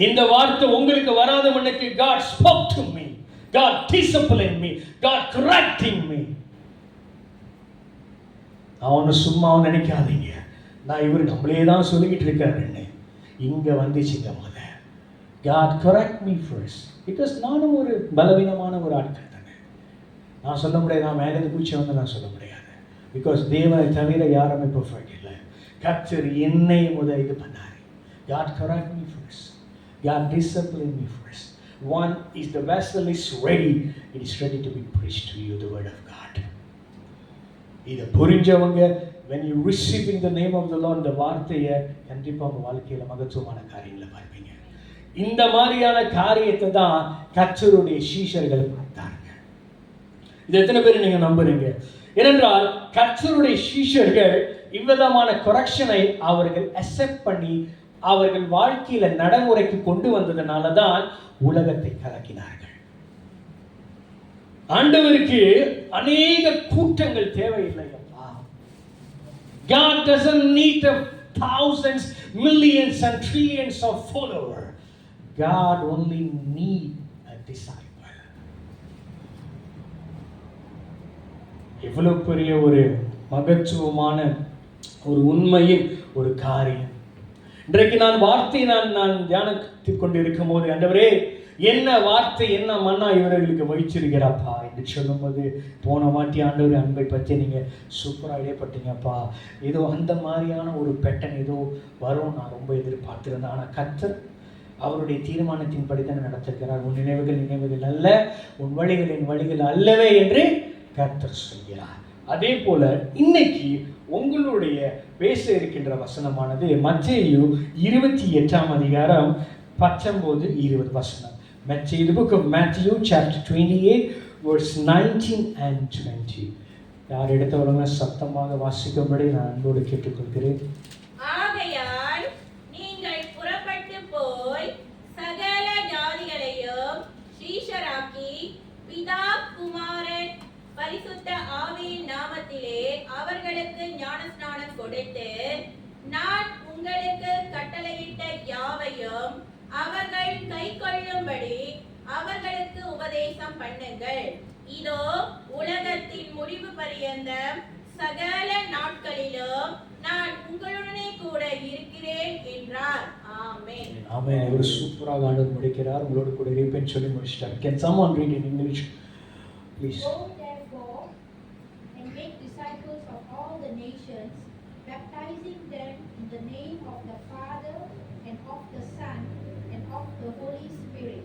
[SPEAKER 3] இந்த வார்த்தை உங்களுக்கு வராத மண்ணுக்கு God spoke to me. God disciplined me. God correcting me. அவனு சும்மா நினைக்காதீங்க. நான் இவர் நம்மளே தான் சொல்லிக்கிட்டு இருக்காருன்னு இங்கே வந்துச்சுங்க முத. God correct me first. Because நானும் ஒரு பலவீனமான ஒரு ஆட்கள் தானே. நான் சொல்ல முடியாது, நான் மேலே குச்சி வந்து நான் சொல்ல முடியாது. பிகாஸ் தேவனை தவிர யாருமே பெர்ஃபெக்ட் இல்லை. கர்த்தர் என்னை இது பண்ணார். God correct me first. God discipline me first. One is the vessel is ready. It is ready to be preached to you the word of God. இதை புரிஞ்சவங்க when you receive in the name of the Lord இந்த வார்த்தையை கண்டிப்பாக உங்கள் வாழ்க்கையில் மகத்துவமான காரியங்களை பார்ப்பீங்க. இந்த மாதிரியான காரியத்தை தான் கர்த்தருடைய சீஷர்கள் பார்த்தாங்க. இது எத்தனை பேர் நீங்க நம்புறீங்க? ஏனென்றால் கர்த்தருடைய சீஷர்கள் இவ்விதமான கரெக்ஷனை அவர்கள் அக்செப்ட் பண்ணி அவர்கள் வாழ்க்கையில நடைமுறைக்கு கொண்டு வந்ததனால தான் உலகத்தை கலக்கினார்கள். ஆண்டவருக்கு அநேக கூட்டங்கள் தேவையில்லை. God doesn't need thousands, millions and trillions of followers. God only need a disciple. எவ்வளவு பெரிய ஒரு மகத்துவமான ஒரு உண்மையின் ஒரு காரியம். இன்றைக்கு வார்த்தையை நான் தியானித்துக் கொண்டு இருக்கும் போது, ஆண்டவரே என்ன வார்த்தை என்ன மன்னா இவர்களுக்கு வகிச்சிருக்கிறாப்பா என்று சொல்லும்போது, போன வாட்டி ஆண்டவர் அன்பை பற்றி நீங்கள் சூப்பராக இடைப்பட்டீங்கப்பா. ஏதோ அந்த மாதிரியான ஒரு பேட்டர்ன் ஏதோ வரும் நான் ரொம்ப எதிர்பார்த்திருந்தேன். ஆனால் கர்த்தர் அவருடைய தீர்மானத்தின்படி தான் நடத்திருக்கிறார். உன் நினைவுகள் அல்ல, உன் வழிகளின் வழிகள் அல்லவே என்று கர்த்தர் சொல்கிறார். அதே போல இன்னைக்கு உங்களுடைய பேச இருக்கின்ற வசனமானது மத்தேயு 28 அதிகாரம் 19-20 வசனம். The book of Matthew chapter 28 verse 19 and 20. யார் எடுத்தவங்க சத்தமாக வாசிக்கும்படி நான் அன்போடு கேட்டுக்கொள்கிறேன்.
[SPEAKER 4] ஆகையால் நீங்கள் புறப்பட்டு போய் சகல ஜாதிகளையும் சீஷராக்கி பிதா குமாரன் பரிசுத்த ஆவியின் நாமத்திலே அவர்களுக்கு ஞானஸ்நானம் கொடுத்து, நான் உங்களுக்கு கட்டளையிட்ட யாவையும் அவர்கள் கைக்கொள்ளும்படி அவர்களுக்கு உபதேசம் பண்ணுங்கள். இதோ உலகத்தின் முடிவு பரியந்தம் சகல நாட்களிலும் நான் உங்களுடனே கூட இருக்கிறேன் என்றார். ஆமென்.
[SPEAKER 3] ஆமென். ஒரு சூப்பராக ஆண்டவர் முடிக்கிறார். உங்களோடு கூட இருப்பேன் சொல்லி முடிச்சிட்டார். Can someone read in English please?
[SPEAKER 5] Go therefore and make disciples of all the nations, baptizing them in the name of the Father and of the Son and of the Holy Spirit,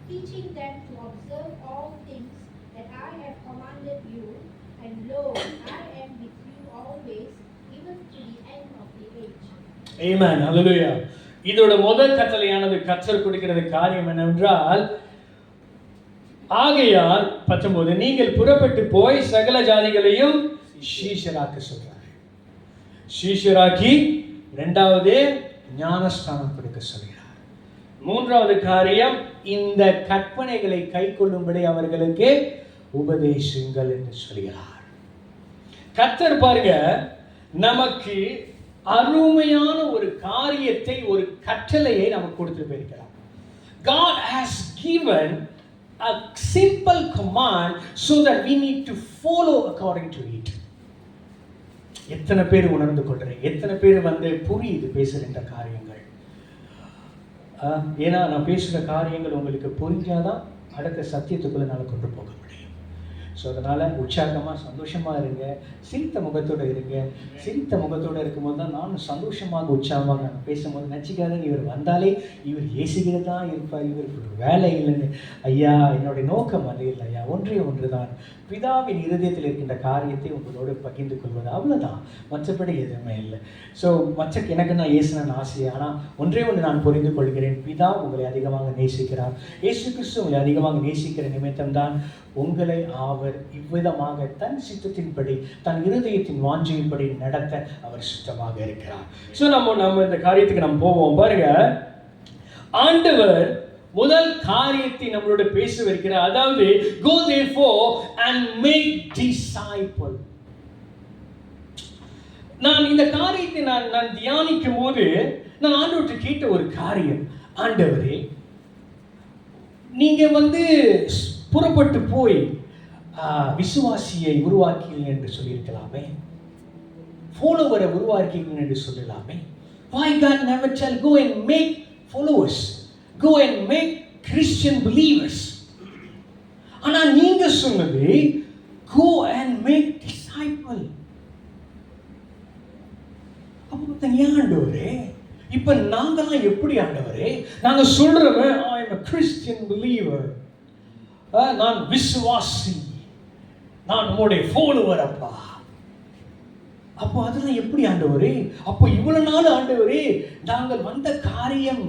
[SPEAKER 5] teaching them to observe all things that I have commanded you, and lo, I am with you always, even to the end of the age.
[SPEAKER 3] Amen. Hallelujah. இதோட முதல் கட்டளையானது கர்த்தர் கொடுக்கிற காரியம் என்னவென்றால், ஆகையால் 19 நீங்கள் புறப்பட்டு போய் சகல ஜாதிகளையும் சீஷராக்க சொல்றார். சீஷராக்கி இரண்டாவது ஞானஸ்நானம் கொடுக்க சொல்கிறார். மூன்றாவது காரியம் இந்த கற்பனைகளை கைக்கொள்ளும்படி அவர்களுக்கு உபதேசிங்கள் என்று சொல்கிறார். கர்த்தர் பாருங்க நமக்கு அருமையான ஒரு காரியத்தை ஒரு கட்டளையை நமக்கு கொடுத்து போயிருக்கிறார். God has given a simple command so that we need to follow according to it. எத்தனை பேர் உணர்ந்து கொள்றீங்க? எத்தனை பேர் புரியுது பேசுகின்ற காரியங்கள்? ஏன்னா நான் பேசுகிற காரியங்கள் உங்களுக்கு புரிஞ்சாதான் அடுத்த சத்தியத்துக்குள்ள நான் கொண்டு போக முடியும். ஸோ அதனால் உற்சாகமாக சந்தோஷமாக இருங்க, சிரித்த முகத்தோடு இருங்க. சிரித்த முகத்தோடு இருக்கும்போது தான் நானும் சந்தோஷமாக உற்சாகமாக நான் பேசும்போது நினச்சிக்காதீங்க இவர் வந்தாலே இவர் ஏசிக்கிட்டு தான் இருப்பார், இவருக்கு ஒரு வேலை இல்லைன்னு. ஐயா என்னுடைய நோக்கம் அது இல்லை ஐயா, ஒன்று தான் பிதாவின் இருதயத்தில் இருக்கின்ற காரியத்தை உங்களோடு பகிர்ந்து கொள்வது, அவ்வளோதான், மற்றபடி எதுவுமே இல்லை. ஸோ எனக்கு நான் ஏசினான்னு ஆசை. ஆனால் ஒன்றே நான் புரிந்து கொள்கிறேன், பிதா உங்களை அதிகமாக நேசிக்கிறார். இயேசு கிறிஸ்து உங்களை அதிகமாக நேசிக்கிற நிமித்தம்தான் உங்களை அவர் இவ்விதமாக தன் சித்தத்தின்படி தன் இருதயத்தின் வாஞ்சையின்படி நடத்த அவர் சுத்தமாக இருக்கிறார். ஸோ நம்ம இந்த காரியத்துக்கு நம்ம போவோம். பாருங்க, ஆண்டவர் முதல் காரியத்தை நம்மளோட பேச வைக்கிறார். அதாவது go therefore and make disciple. நான் இந்த காரியத்தை நான் தியானிக்கும் போது நான் ஆண்டவர்கிட்ட கேட்ட ஒரு காரியம், ஆண்டவரே நீங்க புறப்பட்டு போய் விசுவாசியை உருவாக்கி என்று சொல்லியிருக்கலாமே. ஃபாலோவரை உருவாக்கிக்கணும் என்று சொல்லலாமே. Why God never tell go and make followers, go and make Christian believers? ஆனா நீங்க சொன்னது go and make disciple. அப்போ ஏன் ஆண்டவரே இப்ப நாங்கெல்லாம் எப்படி ஆண்டவரே நாங்க சொல்றோமே I am a Christian believer, நான் விசுவாசி, நான் உங்களுடைய ஃபாலோவர் அப்பா. அப்போ அதெல்லாம் எப்படி ஆண்டவரே? அப்போ இவ்வளவு நாள் ஆண்டவரே நாங்கள் வந்த காரியம்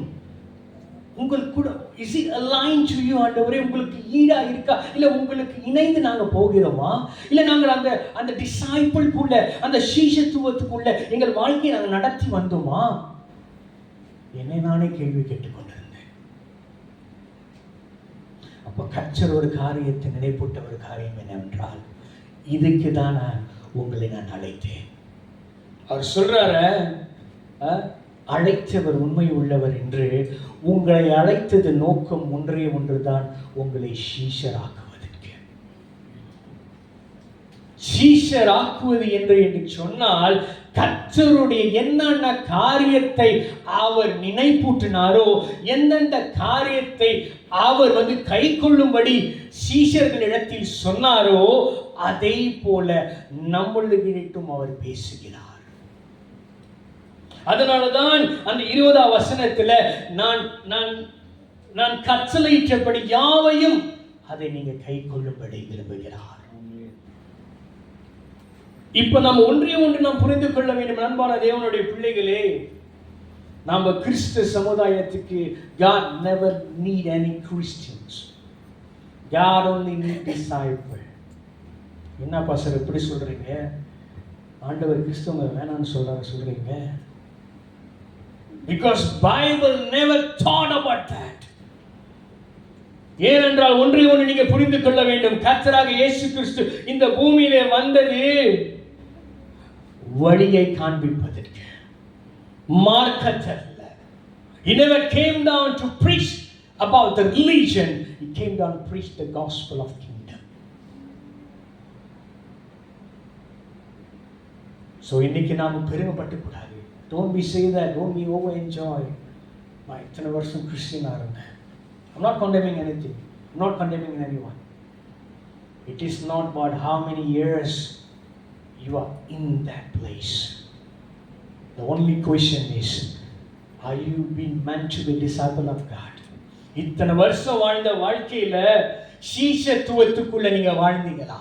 [SPEAKER 3] உங்களுக்கு கூட is it aligned to you ஆண்டவரே? உங்களுக்கு ஈடா இருக்கா? இல்ல உங்களுக்கு இணைந்து நாங்க போகிறோமா? இல்ல நாங்கள் அந்த அந்த டிசைபிள்குள்ள அந்த சீஷத்துவத்துக்குள்ள எங்கள் வாழ்க்கையை நாங்கள் நடத்தி வந்தோமா? என்னை நானே கேள்வி கேட்டுக்கொண்டிருந்தேன். அப்ப கர்த்தர் ஒரு காரியத்தை நினைப்பூட்ட ஒரு காரியம் என்னவென்றால், இதுக்கு தான் உங்களை நான் அழைத்தேன். அவர் சொல்றாரு அழைத்தவர் உண்மை உள்ளவர் என்று. உங்களை அழைத்தது நோக்கம் ஒன்றே ஒன்றுதான், உங்களை சீஷராக்குவதற்கு. சீஷராக்குவது என்று சொன்னால் கர்த்தருடைய என்னென்ன காரியத்தை அவர் நினைப்பூட்டினாரோ, எந்தெந்த காரியத்தை அவர் கை கொள்ளும்படி சீஷர்களிடத்தில் சொன்னாரோ, அதே போல நம்மளுக்கும் அவர் பேசுகிறார். அதனாலதான் அந்த 20ஆம் வசனத்துல நான் நான் நான் கட்டளையிட்டபடி யாவையும் அதை நீங்க கை கொள்ளும்படி விரும்புகிறார். இப்ப நாம் ஒன்று நாம் புரிந்து கொள்ள வேண்டும் அன்பான தேவனுடைய பிள்ளைகளே. நாம கிறிஸ்து சமுதாயத்துக்கு God never need any Christians. God only need disciples. என்ன பாஸ்டர் எப்படி சொல்றீங்க? ஆண்டவர் கிறிஸ்துவ வேணாம்னு சொல்றீங்க. Because Bible never thought about that. ஏனென்றால் ஒன்று நீங்க புரிந்து கொள்ள வேண்டும். கர்த்தராக இயேசு கிறிஸ்து இந்த பூமியிலே வந்தது வழியை காண்பிப்பதற்கு, மார்க்கத்தல்ல. He never came down to preach about the religion. He came down to preach the gospel of kingdom. So இன்னைக்கு நாம பெருமைப்பட்டு கூடாது. Don't be say that, don't be over enjoy. நான் இத்தனை வருஷம் கிறிஸ்டியனா இருந்தேன். I'm not condemning anything. I'm not condemning anyone. It is not about how many years you are in that place. The only question is, are you being meant to be a disciple of God? இத்தனை வருஷம் வாழ்ந்த வாழ்க்கையில சீஷத்துவத்துக்குள்ள நீங்க வாழ்ந்தீங்களா?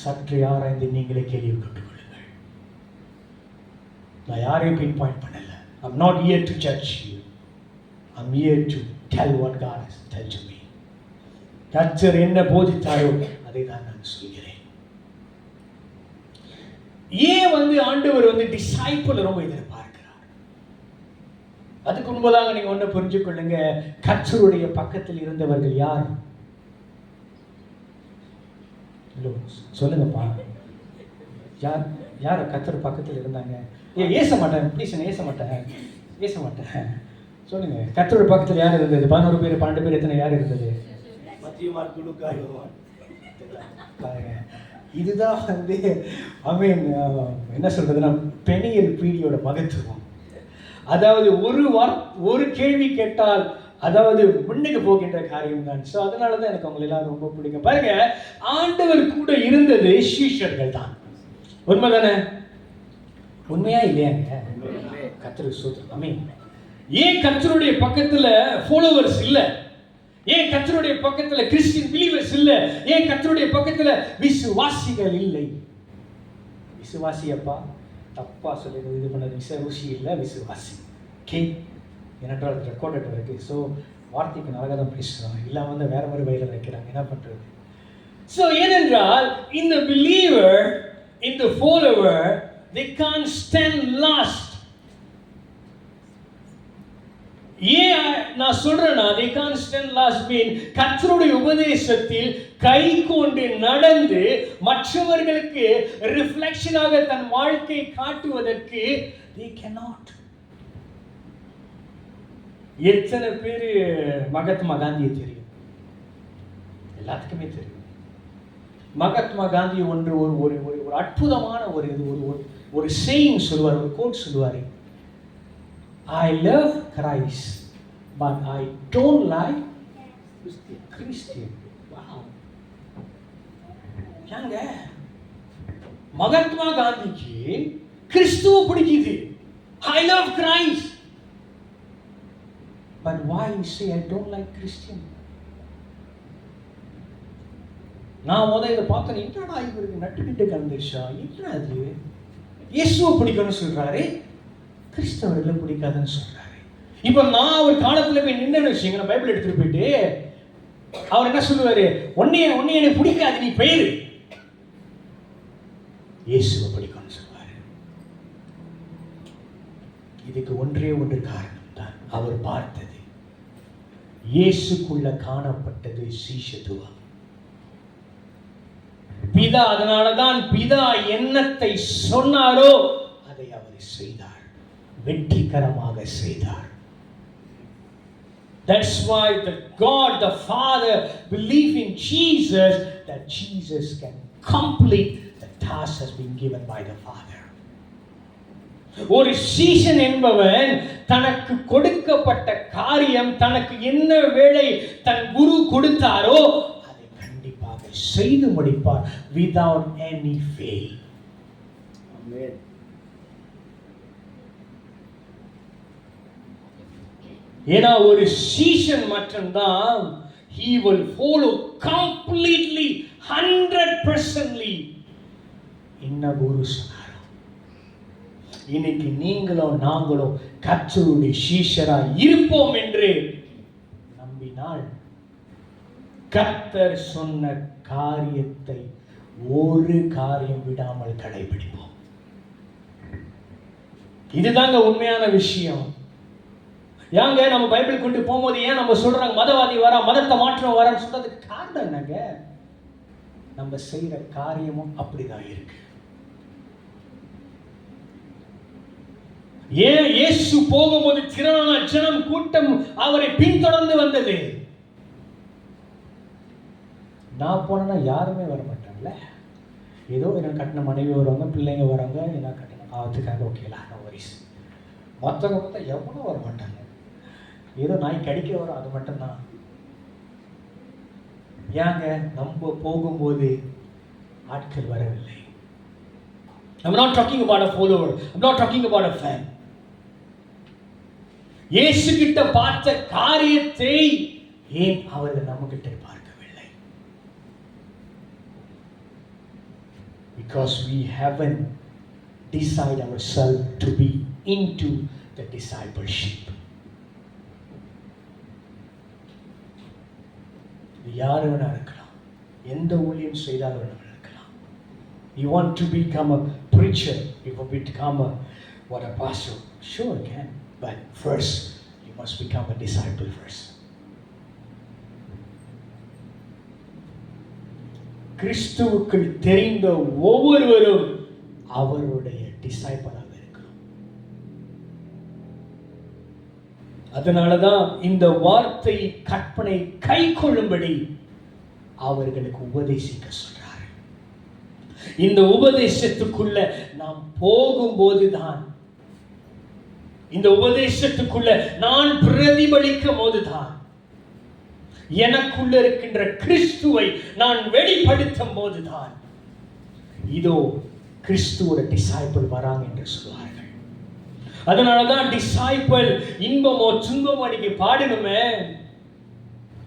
[SPEAKER 3] சற்று ஆராய்ந்து நீங்களே கேள்வி கேட்டுக்கொள்ளுங்கள். நான் யாரையும் பின் பாயிண்ட் பண்ணல. I'm not here to judge you. I'm here to tell what God has told to me. கர்த்தர் என்ன போதித்தாரோ அதை தான் நான் சொல்கிறேன். ஏன் ஆண்டவர் டிசைபிள் ரொம்ப எதிர்பார்க்கிறார்? அதுக்கு முன்பதாக நீங்க ஒண்ணு புரிஞ்சு கொள்ளுங்க. கர்த்தருடைய பக்கத்தில் இருந்தவர்கள் யார்? சொல்லுங்கப்பா, யார் யார் கர்த்தர் பக்கத்தில் இருந்தாங்க? ஏச மாட்டேன், ப்ளீஸ் ஏச மாட்டேன். சொல்லுங்க, கர்த்தருடைய பக்கத்தில் யார் இருந்தது? 11 பேர் 12 பேர் எத்தனை யார் இருந்தது? பாருங்க, இதுதான் என்ன சொல்றதுன்னா பெனியல் பீடியோட மகத்துவம். அதாவது ஒரு கேள்வி கேட்டால் அதாவது முன்னுக்கு போகின்ற காரியம் தான். ஸோ அதனால தான் எனக்கு அவங்க எல்லாம் ரொம்ப பிடிக்கும். பாருங்க, ஆண்டவர் கூட இருந்தது சீஷர்கள் தான். உண்மைதானே? உண்மையா இல்லையாங்க? கர்த்தருக்கு ஸ்தோத்திரம். ஆமென். ஏன் கர்த்தருடைய பக்கத்துல ஃபாலோவர்ஸ் இல்ல? ஏன் கர்த்தருடைய பக்கத்துல கிறிஸ்டியன் பிலீவர்ஸ் இல்ல? ஏன் கர்த்தருடைய பக்கத்துல விசுவாசிகள் இல்லை? விசுவாசி அப்பா தப்பா சொல்லி இது பண்ணது. விசுவாசி இல்ல, விசுவாசி. ஓகே, ஏனென்றால் அது ரெக்கார்டட் இருக்கு. ஸோ வார்த்தைக்கு நல்லா தான் பேசுறாங்க, இல்லாம வேற மாதிரி வயலில் வைக்கிறாங்க. என்ன பண்றது? ஸோ ஏனென்றால் இந்த பிலீவர், இந்த follower, they can't stand last. ஏன் நான் சொல்றேன்னா they can't stand last mean கர்த்தருடைய உபதேசத்தில் கை கொண்டு நடந்து மற்றவர்களுக்கு ரிஃப்ளெக்ஷனாக தன் வாழ்க்கை காட்டுவதற்கு they cannot. எத்தனை பேர் மகாத்மா காந்தியை தெரியும்? எல்லாத்துக்குமே தெரியும். மகாத்மா காந்தி ஒரு அற்புதமான ஒரு ஒரு சேயிங் சொல்லுவார், ஒரு கோட் சொல்லுவார். I love Christ, but I don't like Christian. Wow. ஏங்க மகாத்மா காந்திக்கு கிறிஸ்துவ பிடிக்குது. I love Christ, but why you say I don't like Christian? நான் இதை பார்த்தேன், என்னடா இவருக்கு நட்டுக்கிட்டு கலந்துருச்சா, என்ன அது இயேசுவை பிடிக்கும்னு சொல்றாரு, கிறிஸ்தவர்களை பிடிக்காதுன்னு சொல்றாரு. இப்ப நான் ஒரு காலத்துல போய் நின்னு வச்சுங்க, நான் பைபிள் எடுத்துட்டு போயிட்டு அவர் என்ன சொல்லுவாரு, ஒன்னே எனக்கு பிடிக்காது, நீ பெயரு, இயேசுவை பிடிக்கும்னு சொல்லுவாரு. இதுக்கு ஒன்றே ஒன்று காரணம் தான், அவர் பார்த்தது, இயேசுக்குள்ள காணப்பட்டது சீஷத்துவம். பிதா, அதனாலதான் பிதா என்னத்தை சொன்னாரோ அதை அவர் செய்தார், வெற்றிகரமாக செய்தார். That's why the God the Father believed in Jesus, that Jesus can complete the task has been given by the Father. ஒரு சீஷன் என்பவன் தனக்கு கொடுக்கப்பட்ட காரியம், தனக்கு என்ன வேலை தன் குரு கொடுத்தாரோ அதை கண்டிப்பாக செய்து முடிப்பார், without any fail. Amen. ஏன்னா ஒரு சீஷன் மட்டும்தான் he will follow completely 100%. என்ன குரு சொன்னாரோ. இன்னைக்கு நீங்களும் நாங்களும் கர்த்தருடைய சீஷரா இருப்போம் என்று நம்பினால் கர்த்தர் சொன்ன காரியத்தை ஒரு காரியம் விடாமல் கடைபிடிப்போம். இதுதாங்க உண்மையான விஷயம். ஏங்க நம்ம பைபிள் கொண்டு போகும்போது ஏன் நம்ம சொல்றாங்க மதவாதி வரா, மதத்தை மாற்றம் வரான்னு சொல்றதுக்கு காரணம் என்னங்க, நம்ம செய்யற காரியமும் அப்படிதான் இருக்கு. ஏன் இயேசு போகும்போது திரளான ஜனம் கூட்டம் அவரை பின்தொடர்ந்து வந்தது? நான் போனா யாருமே வர மாட்டாங்கல்ல, ஏதோ என்ன கட்டின மனைவி வருவாங்க, பிள்ளைங்க வராங்க, என்ன கட்டணும் அதுக்காக ஓகேலா, நோ வரிஸ். மற்றவங்க பார்த்தா எவனும் வர மாட்டாங்க, ஏதோ நாய் கடிக்க வரும், அது மட்டும்தான். ஏங்க நம்ம போகும்போது ஆட்கள் வரவில்லை. I'm not talking about a follower, I'm not talking about a fan. இயேசு கிட்ட பார்த்த காரியத்தை ஏன் அவர்கள் நம்ம கிட்ட பார்க்கவில்லை? Because we haven't decided ourselves to be into the discipleship. யார் வேணா இருக்கலாம், எந்த ஊழியம் செய்தாலும் வேணா இருக்கலாம். You want to become a preacher, you want to become a pastor, sure you can, but first you must become a disciple first. கிறிஸ்துவுக்குள் தெரிந்த ஒவ்வொருவரும் அவருடைய டிசைபிளாக இருக்கணும். அதனாலதான் இந்த வார்த்தை கற்பனை கை கொள்ளும்படி அவர்களுக்கு உபதேசிக்க சொல்றாரு. இந்த உபதேசத்துக்குள்ள நாம் போகும்போதுதான், இந்த உபதேசத்துக்குள்ள நான் பிரதிபலிக்கும் போதுதான், எனக்குள்ள இருக்கின்ற கிறிஸ்துவை நான் வெளிப்படுத்தும் போதுதான் இதோ கிறிஸ்துவோட டிசைபிள் வராங்க என்று சொல்வார்கள். அதனாலதான் டிசைபிள் இன்பமோ துன்பமோ அன்னைக்கு பாடணுமே,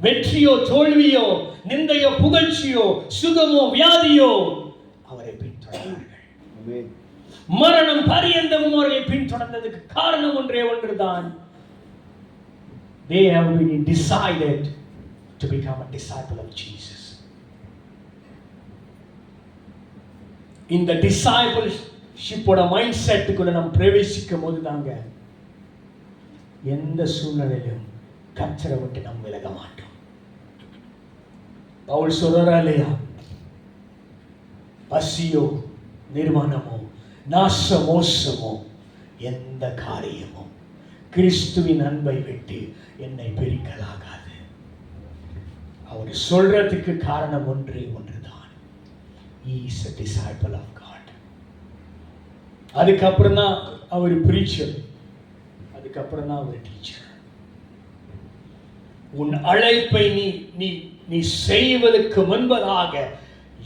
[SPEAKER 3] வெற்றியோ தோல்வியோ, நிந்தையோ புகழ்ச்சியோ, சுகமோ வியாதியோ அவரை பின்தொடர்ந்தார்கள். மரணம் பரியந்தமும் அவர்களை பின்தொடர்ந்ததுக்கு காரணம் ஒன்றே ஒன்றுதான், they have been decided to become a disciple of Jesus. இந்த டிசைபிள்ஷிப்போட மைண்ட் செட்டுக்குள்ள நாம் பிரவேசிக்கும் போது தாங்க எந்த சூழ்நிலையிலும் கர்த்தரை விட்டு நாம் விலக மாட்டோம். பவுல் சொல்றா இல்லையா, பசியோ நிர்வாணமோ நாச மோசமோ எந்த காரியமோ கிறிஸ்துவின் அன்பை விட்டு என்னை பிரிக்கலாகாது. அவர் சொல்றதுக்கு காரணம் ஒன்றே ஒன்றுதான், he is a disciple of God. அதுக்கப்புறம் தான் அவர் preacher, அதுக்கப்புறம் தான் அவர் teacher. உன் அழைப்பை நீ நீ செய்வதற்கு முன்பதாக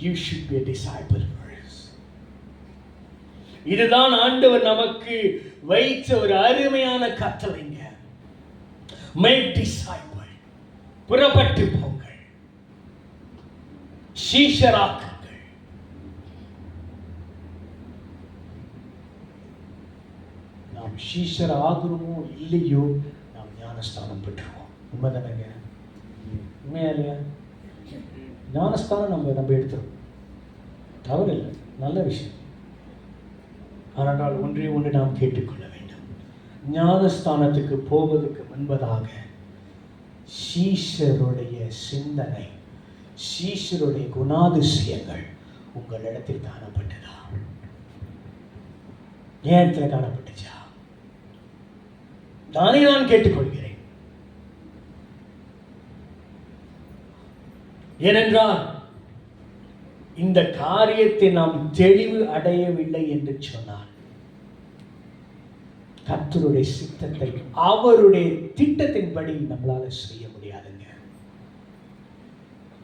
[SPEAKER 3] you should be a disciple first. இதுதான் ஆண்டவர் நமக்கு வைத்த ஒரு அருமையான கட்டளைங்க. Make disciple, புறப்பட்டு போங்கள், சீஷராக்குங்கள். நாம் சீஷர் ஆகுறோமோ இல்லையோ நாம் ஞானஸ்தானம் பெற்றுவோம். உண்மைதானங்க? உண்மையா இல்லையா? ஞானஸ்தானம் நம்ம எடுத்துரும், தவறு இல்லை, நல்ல விஷயம். ஆனால் ஒன்றே ஒன்று நாம் கேட்டுக்கொள்ள வேண்டும். ஞானஸ்தானத்துக்கு போவதற்கு முன்பதாக சீஷருடைய சிந்தனை, சீஷருடைய குணாதிசயங்கள் உங்களிடத்தில் காணப்பட்டதா? ஏன் இடத்துல காணப்பட்டுச்சா? நானே நான் கேட்டுக்கொள்கிறேன். ஏனென்றால் இந்த காரியத்தை நாம் தெளிவு அடையவில்லை என்று சொன்னார், கர்த்தருடைய சித்தத்தை அவருடைய திட்டத்தின்படி நம்மளால செய்ய முடியாதுங்க.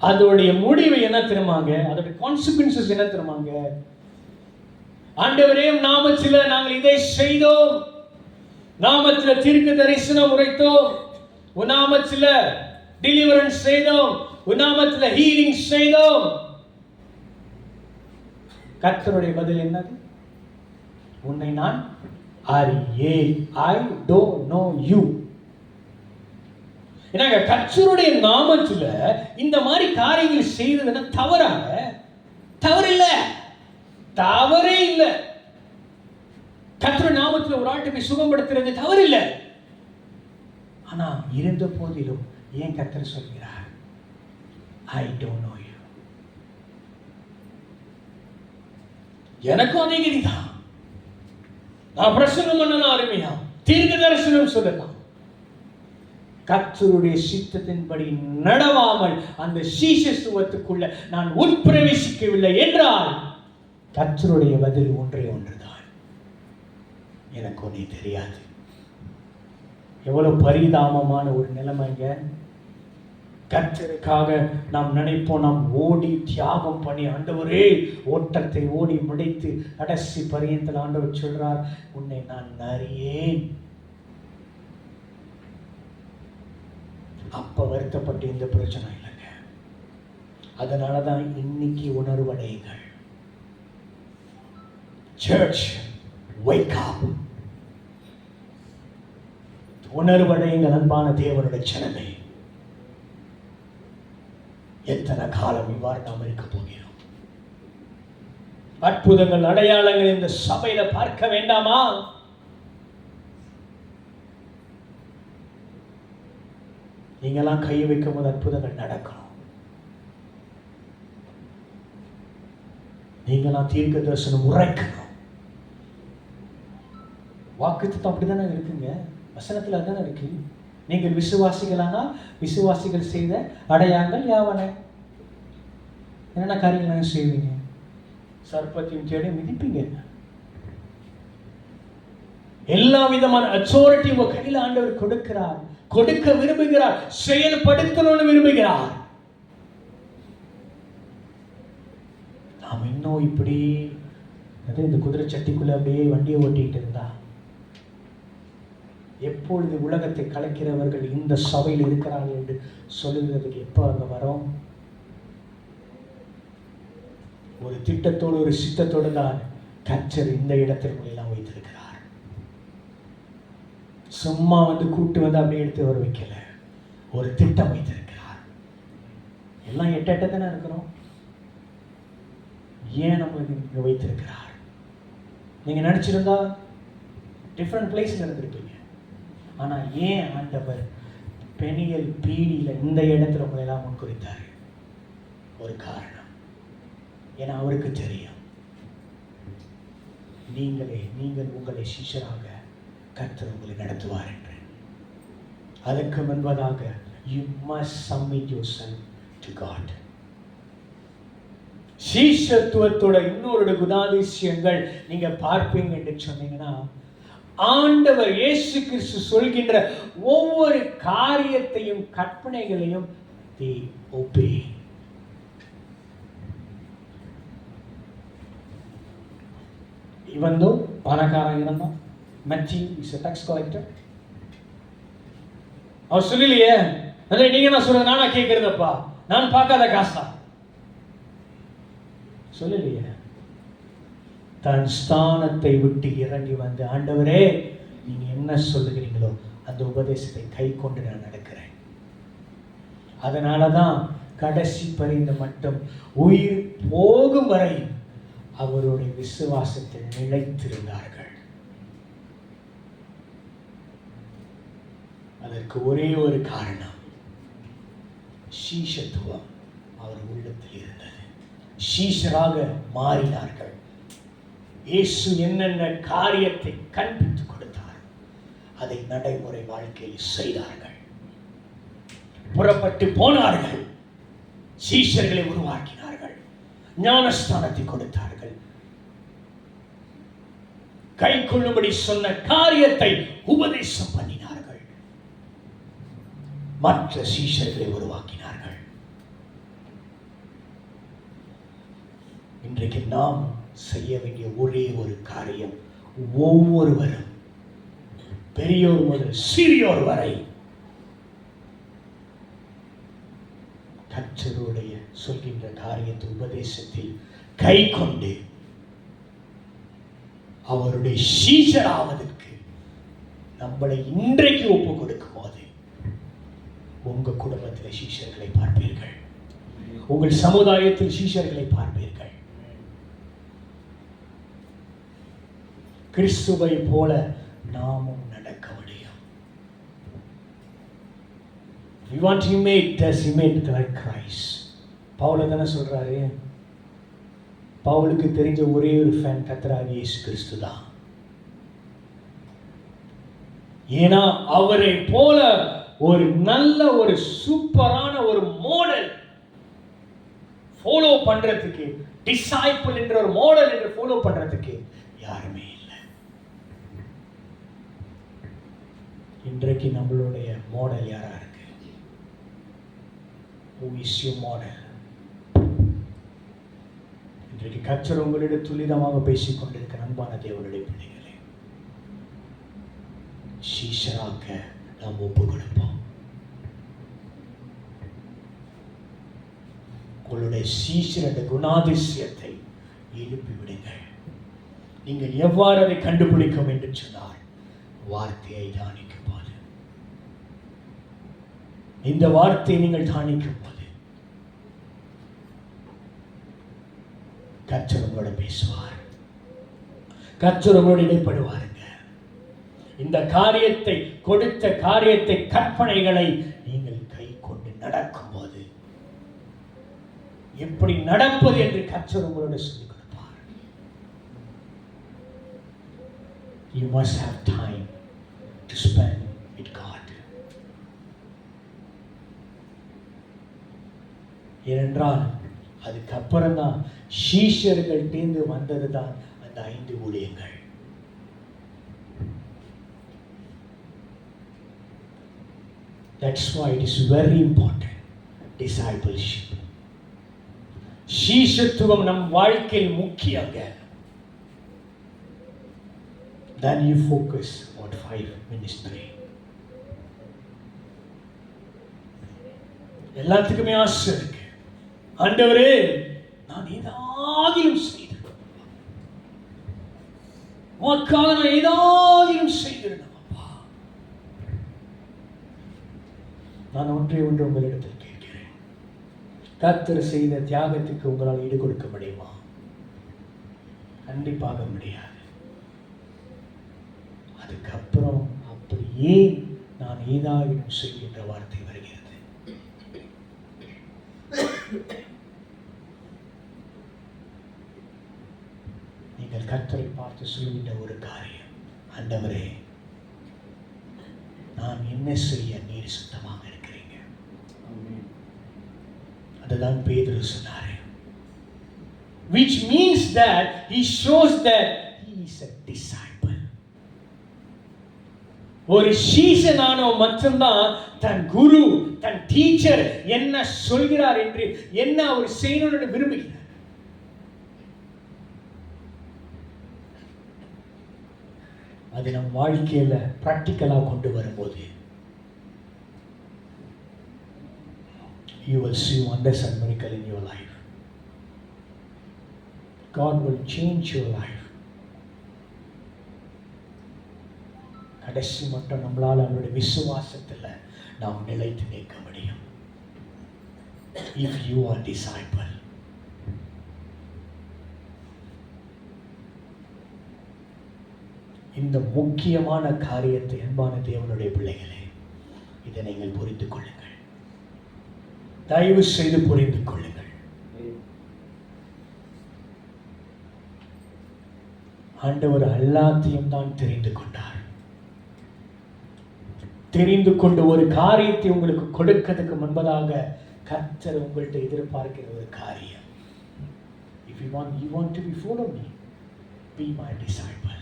[SPEAKER 3] அதோடைய முடிவு என்ன தெரியுமாங்க? அதோட கான்சிக்வன்சஸ் என்ன தெரியுமாங்க? ஆண்டவரே நாமத்தில நாங்கள் இதை செய்தோம், நாமத்தில தீர்க்க தரிசனம் உரைத்தோம், உன் நாமத்தில டெலிவரன்ஸ் செய்தோம், உன் நாமத்தில ஹீலிங் செய்தோம். கர்த்தருடைய பதில் என்னது? உன்னை நான் அறியேன். I don't know you. என்னங்க, கர்த்தருடைய நாமத்துல இந்த மாதிரி காரியங்கள் செய்ததுன்னா தவறாக? தவறில்ல, தவறே இல்லை. கர்த்தருடைய நாமத்துல ஒரு ஆட்டை போய் சுகப்படுத்துறது தவறில்லை. ஆனா இருந்த போதிலும் ஏன் கர்த்தர் சொல்கிறார் I don't know you? எனக்கும் அதே கதிதான். நான் பிரசங்கம் பண்ணலாம், அருமையா தீர்க்க தரிசனம் சொல்லலாம். கர்த்தருடைய சித்தத்தின்படி நடவாமல் அந்த சீஷத்துவத்துக்குள்ள நான் உட்பிரவேசிக்கவில்லை என்றால் கர்த்தருடைய பதில் ஒன்றே ஒன்றுதான், எனக்கு ஒன்றே தெரியாது. எவ்வளவு பரிதாபமான ஒரு நிலைமைங்க. கர்த்தருக்காக நாம் நினைப்போம், நாம் ஓடி தியாகம் பண்ணி, ஆண்டவரே ஓட்டத்தை ஓடி முடித்து கடைசி பரியந்தல் ஆண்டவர் சொல்றார், உன்னை நான் அறியேன். அப்ப வருத்தப்பட்டு இந்த பிரச்சனை இல்லைங்க. அதனாலதான் இன்னைக்கு உணர்வடையுங்கள். Church, wake up. உணர்வடையுங்கள் அன்பான தேவனுடைய ஜனமே. எத்தனை காலம் இவ்வாறு நாம் இருக்க போகிறோம்? அற்புதங்கள் அடையாளங்கள் இந்த சபையில பார்க்க வேண்டாமா? நீங்கெல்லாம் கை வைக்கும் போது அற்புதங்கள் நடக்கணும். நீங்கெல்லாம் தீர்க்க தரிசனம் உரைக்கணும். வாக்குத்தத்தம் அப்படிதானே இருக்குங்க, வசனத்தில் அதுதானே இருக்கு. நீங்கள் விசுவாசிகளானால் விசுவாசிகள் செய்த அடையாளங்கள் யாவன? என்னென்ன காரியங்கள் செய்வீங்க? சர்ப்பத்தின் தேடி மிதிப்பீங்க. எல்லா விதமான அத்தாரிட்டி உங்க கையில் ஆண்டவர் கொடுக்கிறார், கொடுக்க விரும்புகிறார், செயல்படுத்தணும்னு விரும்புகிறார். நாம் இன்னும் இப்படி இந்த குதிரை சட்டிக்குள்ள அப்படியே வண்டியை ஓட்டிக்கிட்டு இருந்தா எப்பொழுது உலகத்தை கலைக்கிறவர்கள் இந்த சபையில் இருக்கிறார்கள் என்று சொல்லுகிறதுக்கு எப்போ அங்கே வரோம்? ஒரு திட்டத்தோடு ஒரு சித்தத்தோடு தான் கர்த்தர் இந்த இடத்தில் எல்லாம் வைத்திருக்கிறார். சும்மா வந்து கூட்டு வந்து அப்படியே எடுத்து வர வைக்கல, ஒரு திட்டம் வைத்திருக்கிறார். எல்லாம் எட்ட தானே இருக்கிறோம். ஏன் நம்ம இங்கே வைத்திருக்கிறார்? நீங்க நினைச்சிருந்தா டிஃப்ரெண்ட் பிளேஸ்ல இருந்திருப்பீங்க. ஆனா ஏன் ஆண்டவர் பெனியல் பீடியில இந்த இடத்துல உங்களை எல்லாம் முன்குறித்தார்? ஒரு காரணம். ஏன்னா அவருக்கு தெரியும் நீங்கள் உங்களை சிஷ்யராக கர்த்தர் உங்களை நடத்துவார் என்று. அதற்கு முன்பதாக you must submit yourself to God. சீஷத்துவத்தோட இன்னொரு குணாதிசயங்கள் நீங்க பார்ப்பீங்க என்று சொன்னீங்கன்னா, ஆண்டவர் இயேசு கிறிஸ்து சொல்கின்ற ஒவ்வொரு காரியத்தையும் கற்பனைகளையும் they obey. Even though பணக்காரன் இருந்தான், Matthew is a tax collector. அவர் சொல்லலையே, நீங்க என்ன சொல்றது, நானா கேட்கிறதப்பா, நான் பார்க்காத காசா சொல்லலையே. தன் ஸ்தானத்தை விட்டு இறங்கி வந்து, ஆண்டவரே நீங்க என்ன சொல்லுகிறீங்களோ அந்த உபதேசத்தை கை கொண்டு நான் நடக்கிறேன். அதனாலதான் கடைசி பரிந்து மட்டும் உயிர் போகும் வரை அவருடைய விசுவாசத்தில் நிலைத்திருந்தார்கள். அதற்கு ஒரே ஒரு காரணம், சீஷத்துவம் அவர் உள்ளத்தில் இருந்தது. சீஷராக மாறினார்கள். இயேசு என்னென்ன காரியத்தை கற்பித்துக் கொடுத்தார் அதை நடைமுறை வாழ்க்கையில் செய்தார்கள். புறப்பட்டு போனார்கள், சீஷர்களை உருவாக்கினார்கள், ஞானஸ்தானத்தை கொடுத்தார்கள், கை கொள்ளும்படி சொன்ன காரியத்தை உபதேசம் பண்ணினார்கள், மற்ற சீஷர்களை உருவாக்கினார்கள். இன்றைக்கு நாம் செய்ய வேண்டிய ஒரே ஒரு காரியம், ஒவ்வொருவரும் பெரியோர் முதல் சிறியோர் வரை கர்த்தருடைய சொல்கின்ற காரியத்தை உபதேசத்தில் கை கொண்டு அவருடைய சீஷராவதற்கு நம்மளை இன்றைக்கு ஒப்பு கொடுக்கும் போது உங்க குடும்பத்தில் சீஷர்களை பார்ப்பீர்கள், உங்கள் சமுதாயத்தில் சீஷர்களை பார்ப்பீர்கள். கிறிஸ்துவை போல நாமும் நடக்க முடியும். We want to imitate like Christ. Pavul தானே சொல்றாரு, பவுலுக்கு தெரிஞ்ச ஒரே ஒரு ஃபேன் கர்த்தராகிய இயேசு கிறிஸ்து தான். ஏன்னா அவரை போல ஒரு நல்ல ஒரு சூப்பரான ஒரு மாடல் ஃபாலோ பண்றதுக்கு, டிசைபிள் என்ற ஒரு மாடல் என்று ஃபாலோ பண்றதுக்கு யாருமே இல்லை. இன்றைக்கு நம்மளுடைய மாடல் யாரா இருக்கு? Who is your model? இன்றைக்கு கர்த்தர் உங்களிடம் துரிதமாக பேசிக் கொண்டிருக்கிற அன்பான தேவனுடைய பிள்ளைகளே, சீஷராக்க நாம் ஒப்பு கொடுப்போம். உங்களுடைய சீஷர் என்ற குணாதிசயத்தை எழுப்பி விடுங்கள். நீங்கள் எவ்வாறு அதை கண்டுபிடிக்கும் என்று சொன்னால், வார்த்தையை தானிக்கும் போது, இந்த வார்த்தையை நீங்கள் தானிக்கும் போது கர்த்தர் உங்களோட பேசுவார், கர்த்தர் உங்களோடு இடைப்படுவாருங்க. இந்த காரியத்தை கொடுத்த காரியத்தை கற்பனைகளை நீங்கள் கை கொண்டு நடக்கும் போது எப்படி நடப்பது என்று கர்த்தர் உங்களோட சொல்லிக் கொடுப்பார். You must have time to spend with God. ஏனென்றால் அதுக்கப்புறம் தான் சீஷர்கள் தீர்ந்து வந்தது தான் அந்த 5 ஊழியங்கள். That's why it is very important, discipleship. சீஷத்துவம் நம் வாழ்க்கையில் முக்கியங்க. Then you focus on 5 ministry. எல்லாத்துக்குமே ஆசை இருக்கு, ஆண்டவரே நான் ஏதாகிலும் செய்திருக்கேன், உனக்காக நான் ஏதாகிலும் செய்திருக்கேன். நான் ஒன்றே ஒன்று உங்களிடத்தில் கேட்கிறேன், கர்த்தர் செய்த தியாகத்துக்கு உங்களால் ஈடு கொடுக்க முடியுமா? கண்டிப்பாக முடியாது. அதுக்கப்புறம் அப்படியே நான் ஏதாகிலும் செய்கின்ற வார்த்தை வருகிறது. நீங்கள் கர்த்தரை பார்த்து சொல்கின்ற ஒரு காரியம், ஆண்டவரே நான் என்ன செய்ய நீர் சுத்தமாக இருக்கிறீங்க. அதுதான் பேதுரு சொன்னாரு, which means that he shows that he is a disciple. ஒரு சீஷனானவன் மட்டும்தான் தன் குரு, தன் டீச்சர் என்ன சொல்கிறார் என்று, என்ன அவர் செய்யணும்னு விரும்புகிறார். அது நம் வாழ்க்கையில பிராக்டிக்கலா கொண்டு வரும்போது you will see wonders and miracle in your life. God will change your life. கடைசி மட்டும் நம்மளால அவருடைய விசுவாசத்துல நாம் நிலைத்து நிற்க முடியும். If you are disciple. இந்த முக்கியமான காரியத்தை அன்பான தேவனுடைய பிள்ளைகளே, இதை நீங்கள் புரிந்து கொள்ளுங்கள். தயவு செய்து புரிந்து கொள்ளுங்கள். ஆண்டவர் எல்லாத்தையும் தான் தெரிந்து கொண்டார். தெரிந்து கொண்டு ஒரு காரியத்தை உங்களுக்கு கொடுக்கிறதுக்கு முன்பதாக கர்த்தர் உங்கள்கிட்ட எதிர்பார்க்கிற ஒரு காரியம். If you want to be follow me, be my disciple.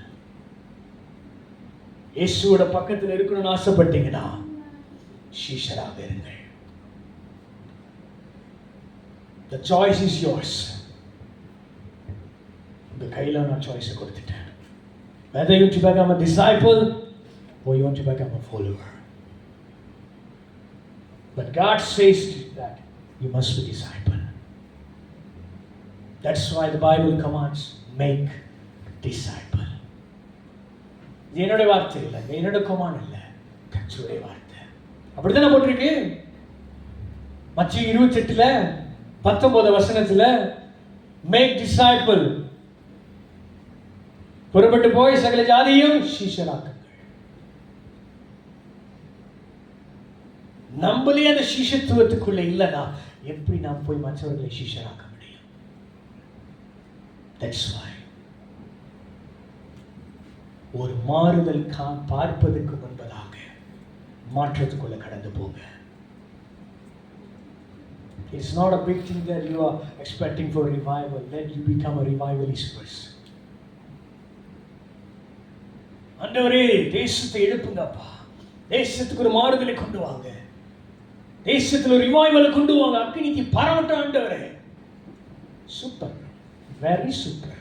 [SPEAKER 3] இயேசுவோட பக்கத்தில் இருக்கணும்னு ஆசைப்பட்டீங்கன்னா சீஷராக இருங்கள். The choice is yours. உங்க கையில நான் சாய்ஸை கொடுத்துட்டேன். Whether you want to become a disciple or you want to become a follower. But God says that you must be disciple. That's why the Bible commands, make disciple. என்னோட வார்த்தை இல்லை, என்னோட command இல்லை, கர்த்தருடைய வார்த்தை. அப்படித்தானே போட்டிருக்கு மத்தேயு 28:19 வசனத்துல, மேக் டிசைபிள், புறப்பட்டு போய் சகல ஜாதியையும் சீஷராக்குங்கள். நம்மளே அந்த சீஷத்துவத்துக்குள்ள இல்லைன்னா எப்படி நாம் போய் மற்றவர்களை சீஷராக்க முடியும்? That's why ஒரு மாறுதல் பார்ப்பதற்கு முன்பதாக மாற்றத்துக்குள்ள கடந்து போங்க. It's not a big thing that you are expecting for revival. Let you become a revivalist first. ஆண்டவரே, தேசத்தை எழுப்புங்கப்பா, தேசத்துக்கு ஒரு மாறுதலை கொண்டு வாங்க, தேசத்துல ஒரு ரிவைவலை கொண்டு வாங்க, அக்கினிக்கு பரவட்டும் ஆண்டவரே. Super, very super.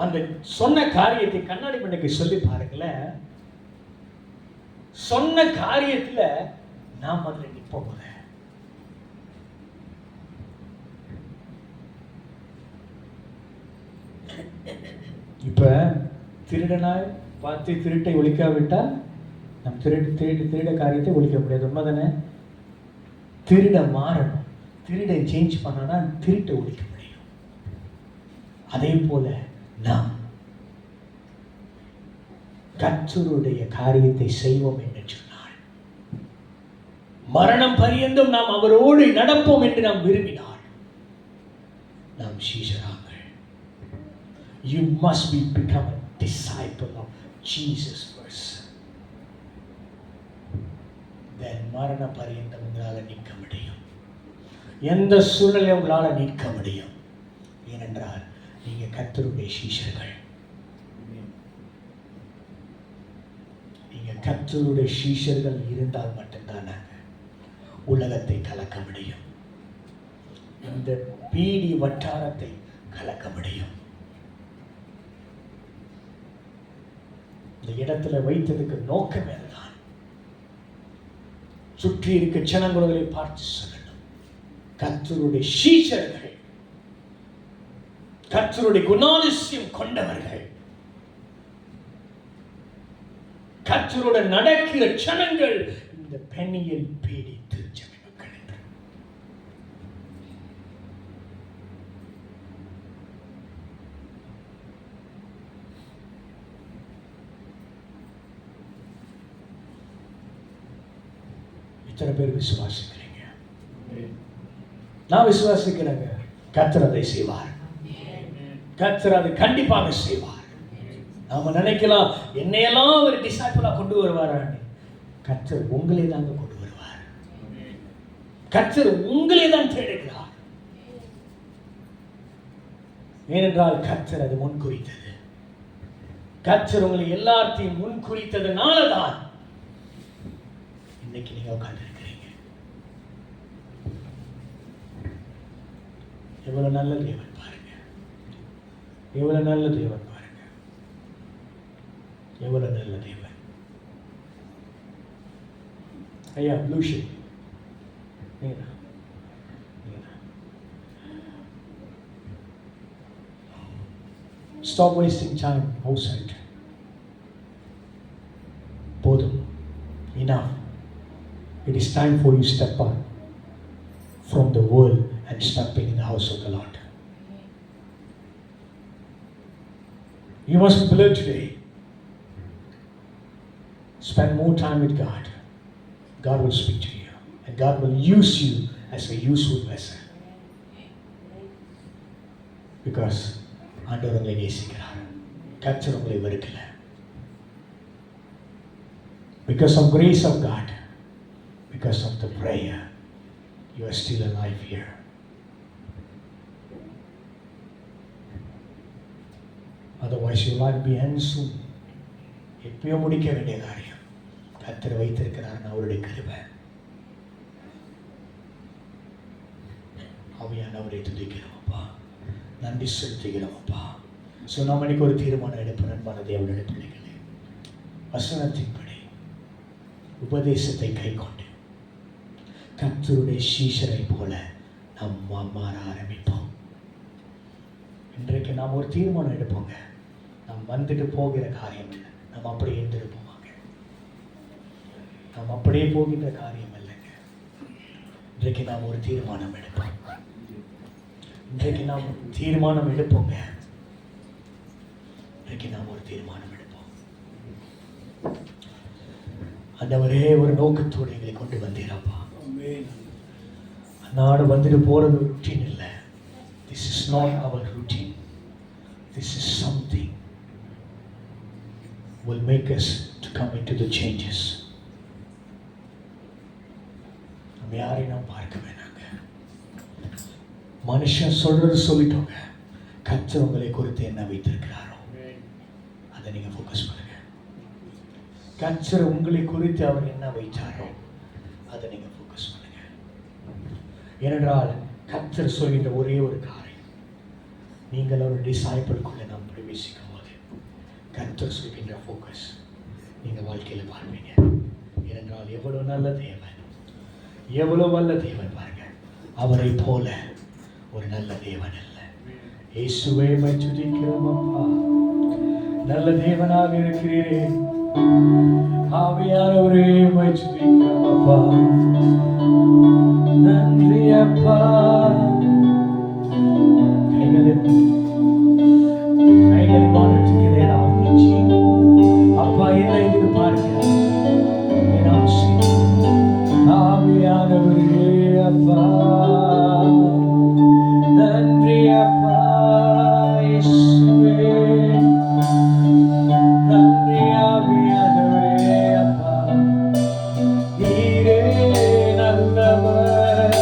[SPEAKER 3] அந்த சொன்ன காரியத்தை கண்ணாடி மண்ணுக்கு சொல்லி பாருங்களேன். சொன்ன காரியத்துல நாம் அதில் நிற்போம். இப்ப திருடனாய் பார்த்து திருட்டை ஒழிக்காவிட்டால் நம் திருட காரியத்தை ஒழிக்க முடியாது. உண்மைதானே? திருட மாறணும், திருட சேஞ்ச் பண்ணனா திருட்டை ஒழிக்க முடியும். அதே போல நாம் கர்த்தருடைய காரியத்தை செய்வோம் என்று சொன்னார், மரணம் பரியந்தம் நாம் அவரோடு நடப்போம் என்று நாம் விரும்பினார், நாம் சீஷராக. You must become a disciple of Jesus first. Then மரண பரியந்தம் உங்களால் நிற்க முடியும். எந்த சூழ்நிலையும் உங்களால் நிற்க முடியும். ஏனென்றால் நீங்க கர்த்தருடைய சீஷர்கள். நீங்க கர்த்தருடைய சீஷர்கள் இருந்தால் மட்டும்தான் நாங்கள் உலகத்தை கலக்க முடியும். இந்த பீடி வட்டாரத்தை கலக்க முடியும். இந்த இடத்துல வைத்ததுக்கு நோக்கமே தான், சுற்றி இருக்க ஜனங்களை பார்த்து சொல்லணும், கர்த்தருடைய சீஷர்கள், கர்த்தருடைய குணாதிசயம் கொண்டவர்கள், கர்த்தருடன் நடக்கிற ஜனங்கள் இந்த பெண்ணியில் பீடித்து ஜெபிக்கிறார்கள் என்று. எத்தனை பேர் விசுவாசிக்கிறீங்க? நான் விசுவாசிக்கிறேங்க. கர்த்தர் அதை செய்வார். கர்த்தர் அதை கண்டிப்பாக செய்வார். நாம நினைக்கலாம் என்னையெல்லாம் ஒரு டிசைபிளா கொண்டு வருவாரான்னு. கர்த்தர் உங்களை தாங்க கொண்டு வருவார். கர்த்தர் உங்களே தான் தேடுகிறார். ஏனென்றால் கர்த்தர் அது முன் குறித்தது. கர்த்தர் உங்களை எல்லாத்தையும் முன் குறித்ததுனால தான் இன்னைக்கு நீங்க உட்கார்ந்து இருக்கிறீங்க. எவ்வளவு நல்ல தேவன் பாருங்க, எவ்வளவு நல்ல தேவன் பாருங்க, எவ்வளவு நல்ல தேவன். ஐயா ப்ளூஷி Stop wasting time outside. போதும், enough. It is time for you to step out from the world and step in the house of the Lord. You must be alert today. Spend more time with God. God will speak to you, and God will use you as a useful vessel. Because ஆண்டவர் உங்களை நேசிக்கிறார். கர்த்தர் உங்களை வெறுக்கல. Because of grace of God, because of the prayer, you are still alive here. Otherwise your life be end soon. எப்பயோ முடிக்க வேண்டிய காரியம் கர்த்தர் வைத்திருக்கிறார். அவருடைய கிருபை. ஆவியானவரை துதிக்கிறோம்ப்பா, நன்றி செலுத்துகிறோம்ப்பா. ஸோ நாம் இன்னைக்கு ஒரு தீர்மானம் எடுப்போம். அன்பான தேவனுடைய பிள்ளைகளே, வசனத்தின்படி உபதேசத்தை கை கொண்டு கர்த்தருடைய சீஷரை போல நாம் மாற ஆரம்பிப்போம். இன்றைக்கு நாம் ஒரு தீர்மானம் எடுப்போங்க. நாம் வந்துட்டு போகிற காரியம் இல்லை, நாம் அப்படியே இருந்திருப்போமாங்க. நாம் அப்படியே போகின்ற காரியம் இல்லைங்க. இன்றைக்கு நாம் ஒரு தீர்மானம் எடுப்போம். இன்றைக்கு நாம் தீர்மானம் எடுப்போங்க. இன்றைக்கு நாம் ஒரு தீர்மானம் எடுப்போம். ஆண்டவரே, ஒரு நோக்கத்தோடு எங்களை கொண்டு வந்தீரப்பா. அன்னாடு வந்துட்டு போறது routine இல்லை. This is not our routine. This is something will make us to come into the changes. நம்ம யாரையும் நாம் பார்க்க வேணாங்க. மனுஷன் சொல்றது சொல்லிட்டோங்க. கர்த்தர் உங்களை குறித்து என்ன வைத்திருக்கிறாரோ அதை நீங்க ஃபோக்கஸ் பண்ணுங்க. கர்த்தர் உங்களை குறித்து அவர் என்ன வைத்தாரோ அதை நீங்க ஃபோக்கஸ் பண்ணுங்க. ஏனென்றால் கர்த்தர் சொல்கின்ற ஒரே ஒரு காரியம், நீங்கள் ஒரு டிசைபிள்குள்ளே நாம் பிரவேசிக்கும் போது கர்த்தர் சொல்கின்ற ஃபோக்கஸ் நீங்கள் வாழ்க்கையில் பார்ப்பீங்க. ஏனென்றால் எவ்வளவு நல்ல தேவன், எவ்வளவு நல்ல தேவன் பாருங்க. அவரை போல ஒரு நல்ல தேவன் அல்ல. இயேசுவே மை துதிக்கிறோம் அப்பா. நல்ல தேவனாக இருக்கிறீரே. ஆவியானவரே மை துதிக்கிறோம் அப்பா. நன்றி அப்பா. கைகளை மாற்றத்துக்கு அப்பா என்ன எதிர்பார்க்கிறார்? ஆவியானவரே அப்பா. நன்றி அப்பா. இயேசுவே நன்றி. ஆவியானவரே அப்பா, நீரே நல்லவர்.